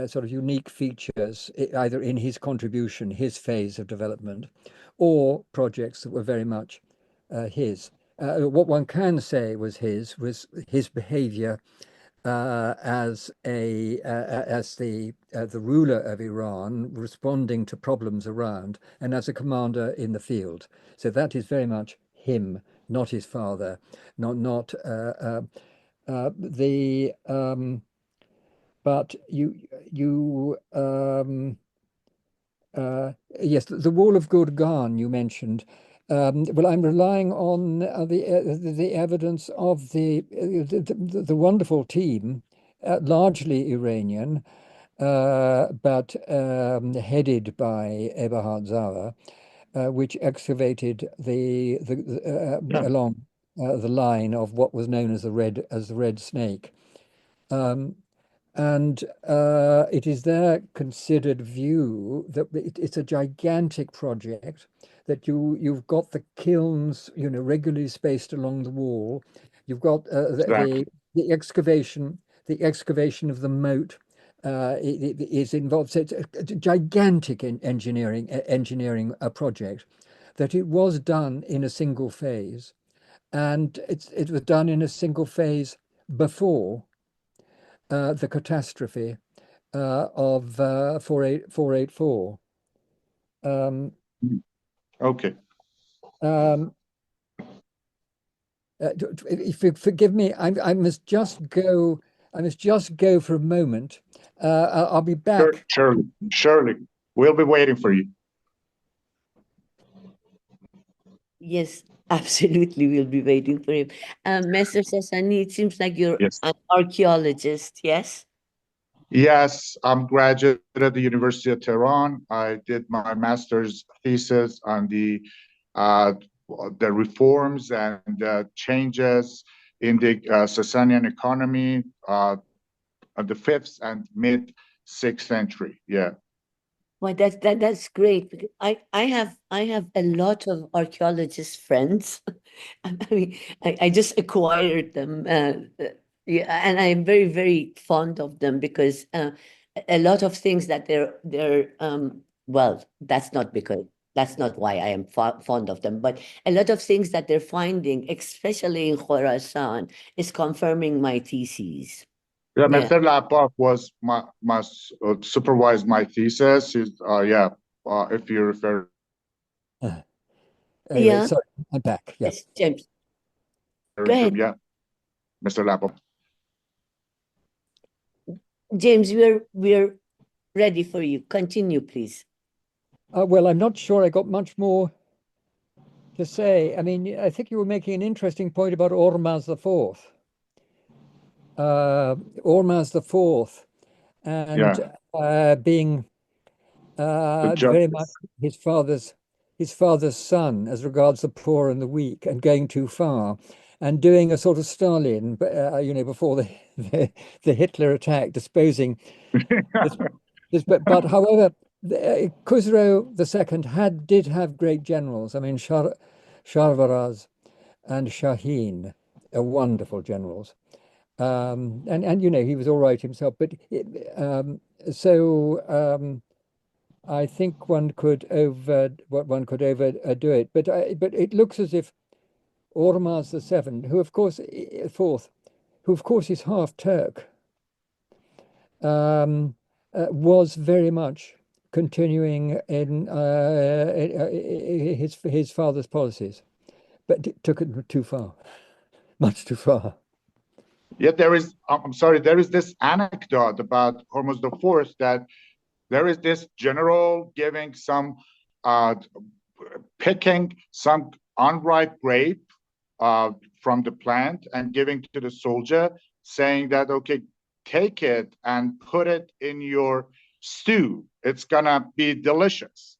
sort of unique features, either in his contribution, his phase of development, or projects that were very much his. What one can say was his behavior as the ruler of Iran, responding to problems around, and as a commander in the field. So that is very much him, not his father, not the. But yes, the wall of Gurgan you mentioned. Well, I'm relying on the evidence of the wonderful team, largely Iranian, but headed by Eberhard Zauer, which excavated along the line of what was known as the Red Snake. And it is their considered view that it's a gigantic project, that you've got the kilns, regularly spaced along the wall. You've got the excavation of the moat is involved. So it's a gigantic engineering project, that it was done in a single phase, and it was done in a single phase before the catastrophe of 484. Okay. If you forgive me, I must just go I must just go for a moment. I'll be back. Surely. We'll be waiting for you. Yes, absolutely. We'll be waiting for him. Mr. Sasani, it seems like you're Yes. an archaeologist, yes? Yes, I'm graduate at the University of Tehran. I did my master's thesis on the reforms and changes in the Sasanian economy of the 5th and mid-6th century. Yeah. Well, that's great. Because I have a lot of archaeologist friends. I mean, I just acquired them. Yeah, and I'm very, very fond of them because a lot of things that they're well, that's not why I am fond of them, but a lot of things that they're finding, especially in Khorasan, is confirming my theses. Yeah, Yeah. Mr. Lapov was my supervised my thesis. If you refer. Anyway, Yeah. sorry, I'm back. Yeah. Yes, James. Go ahead. Yeah, Mr. Lapov. James, we're ready for you. Continue, please. Well, I'm not sure I got much more to say. I mean, I think you were making an interesting point about Ormaz IV. Ormaz IV and being very much his father's son as regards the poor and the weak, and going too far, and doing a sort of Stalin, before the Hitler attack, disposing. But however, Khusro II did have great generals. I mean, Sharvaraz and Shaheen are wonderful generals. And he was all right himself. But I think one could overdo it. But it looks as if Ormaz VII, who of course is half Turk, was very much continuing in his father's policies, but took it too far, much too far. Yet there is this anecdote about Hormuz IV that there is this general giving picking some unripe grape from the plant and giving to the soldier, saying that, okay, take it and put it in your stew. It's gonna be delicious.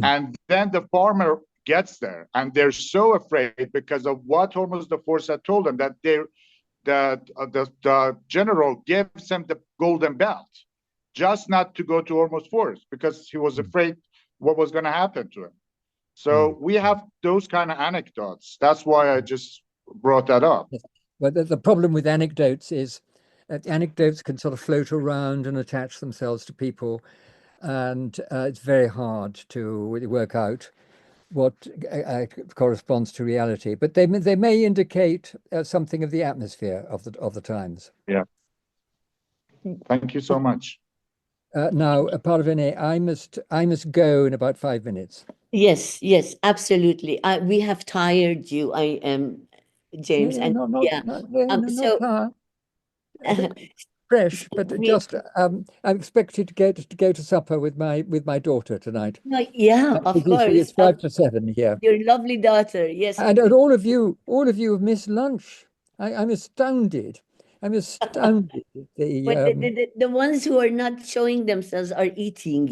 And then the farmer gets there, and they're so afraid because of what Hormuz IV had told them, that the general gives him the golden belt, just not to go to Hormuz IV, because he was afraid what was going to happen to him. So we have those kind of anecdotes. That's why I just brought that up. Well, the problem with anecdotes is that anecdotes can sort of float around and attach themselves to people, and it's very hard to really work out what corresponds to reality. But they may indicate something of the atmosphere of the times. Yeah. Thank you so much. Now, Parvene, I must go in about 5 minutes. Yes, absolutely. We have tired you. I am James, and fresh, but just I'm expected to go to supper with my daughter tonight. Yeah, of course. It's 5 to 7 here. Your lovely daughter, yes. And all of you have missed lunch. I'm astounded. I'm astounded. The ones who are not showing themselves are eating,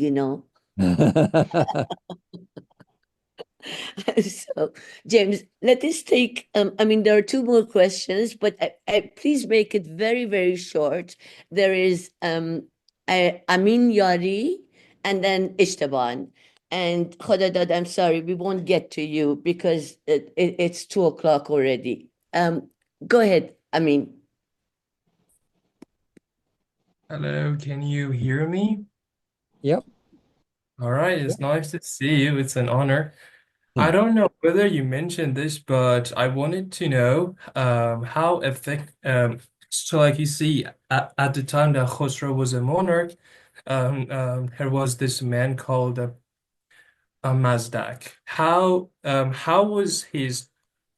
So, James, let us take, there are two more questions, but please make it very, very short. There is Amin Yari and then Ishtaban. And Khodadad, I'm sorry, we won't get to you because it's 2:00 already. Go ahead, Amin. Hello, can you hear me? Yep. All right, it's nice to see you. It's an honor. I don't know whether you mentioned this, but I wanted to know how so like you see at the time that Khosrow was a monarch, there was this man called Mazdak. How was his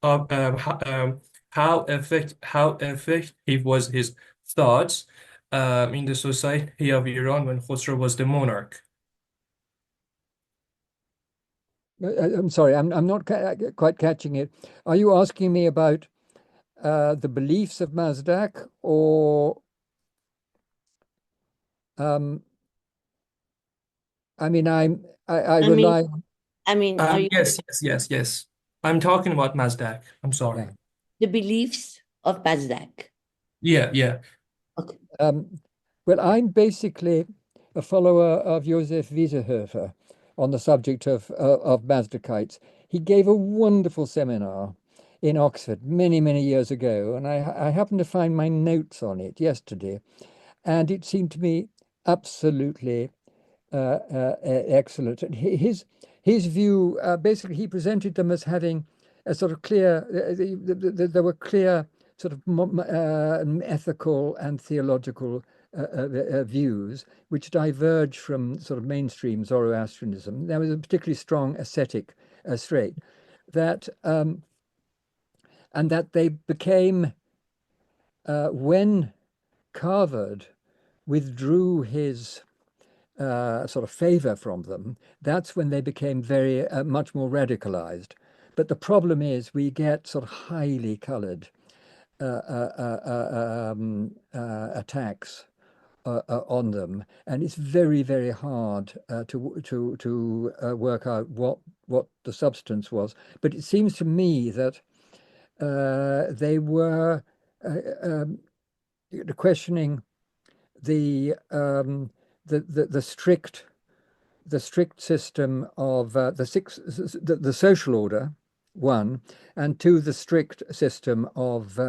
how effective was his thoughts in the society of Iran when Khosrow was the monarch. I'm sorry, I'm not quite catching it. Are you asking me about the beliefs of Mazdak, or I mean, I rely. I mean, are you Yes. I'm talking about Mazdak. I'm sorry. Yeah. the beliefs of Mazdak? Yeah. Okay. Well, I'm basically a follower of Josef Wieserhofer on the subject of Mazdakites. He gave a wonderful seminar in Oxford many years ago, and I happened to find my notes on it yesterday, and it seemed to me absolutely excellent. And his view, basically, he presented them as having a sort of clear. There were clear sort of ethical and theological views which diverge from sort of mainstream Zoroastrianism. There was a particularly strong ascetic trait that, and that they became when Carvard withdrew his sort of favor from them, that's when they became very much more radicalized. But the problem is we get sort of highly colored attacks on them, and it's very hard to work out what the substance was. But it seems to me that they were questioning the strict system of the social order, one, and two, the strict system of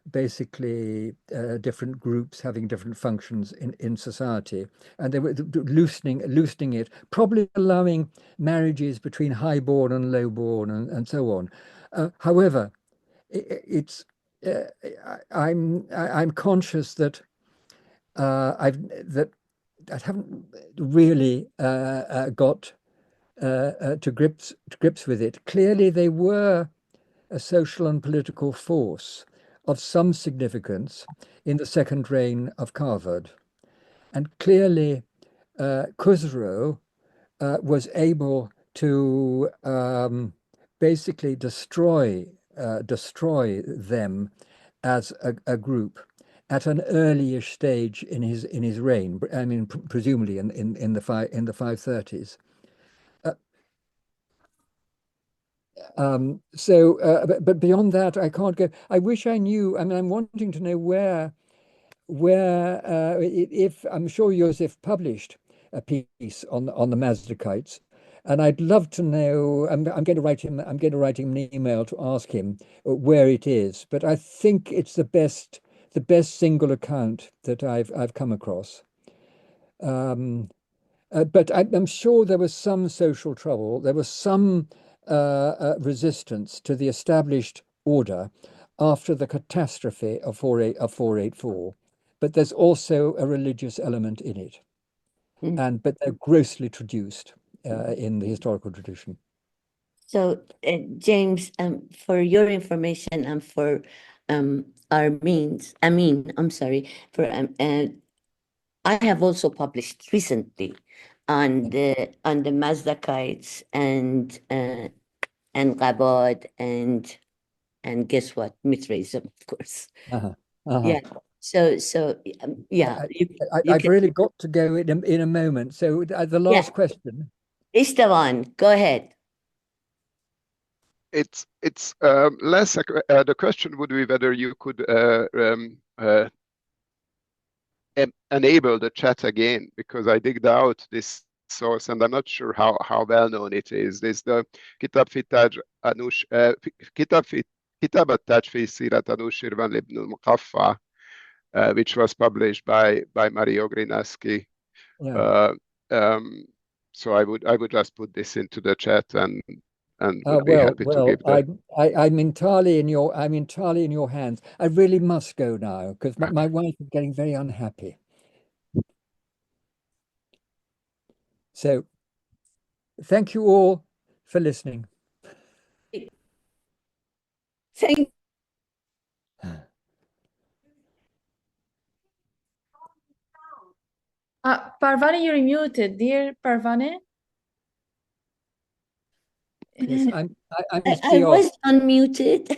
basically different groups having different functions in society, and they were loosening it, probably allowing marriages between highborn and lowborn and so on. However, I'm conscious that I haven't really got to grips with it. Clearly, they were a social and political force of some significance in the second reign of Carvard, and clearly KHUSRO was able to basically destroy them as a group at an early-ish stage in his reign. I mean, presumably in the 530s. But beyond that, I can't go. I wish I knew. I mean, I'm wanting to know where if I'm sure Joseph published a piece on the Mazdakites, and I'd love to know. I'm going to write him. I'm going to write him an email to ask him where it is. But I think it's the best single account that I've come across. But I'm sure there was some social trouble. There was some resistance to the established order after the catastrophe of 484. But there's also a religious element in it, but they're grossly traduced in the historical tradition. So, James, for your information and for I'm sorry, for I have also published recently on the Mazdakites and Gabad and guess what, Mithraism, of course. Yeah. So yeah, I've really got to go in a moment. So the last question. Istvan, go ahead. It's less. The question would be whether you could enable the chat again, because I digged out this source and I'm not sure how well known it is. There's the Kitab Fitaj Anush Kitab Attaj fi Sirat ANUSHIRWAN Ibn al-Muqaffa, which was published by Mario Grinaski. Yeah. So I would just put this into the chat and would be happy to give the... I'm entirely in your hands. I really must go now because my wife is getting very unhappy. So thank you all for listening. Thank Parvane, you're muted. Dear Parvane? Yes, I must I be off. was unmuted.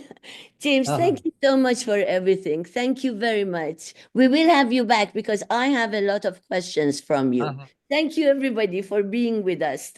James, Uh-huh. thank you so much for everything. Thank you very much. We will have you back because I have a lot of questions from you. Uh-huh. Thank you, everybody, for being with us.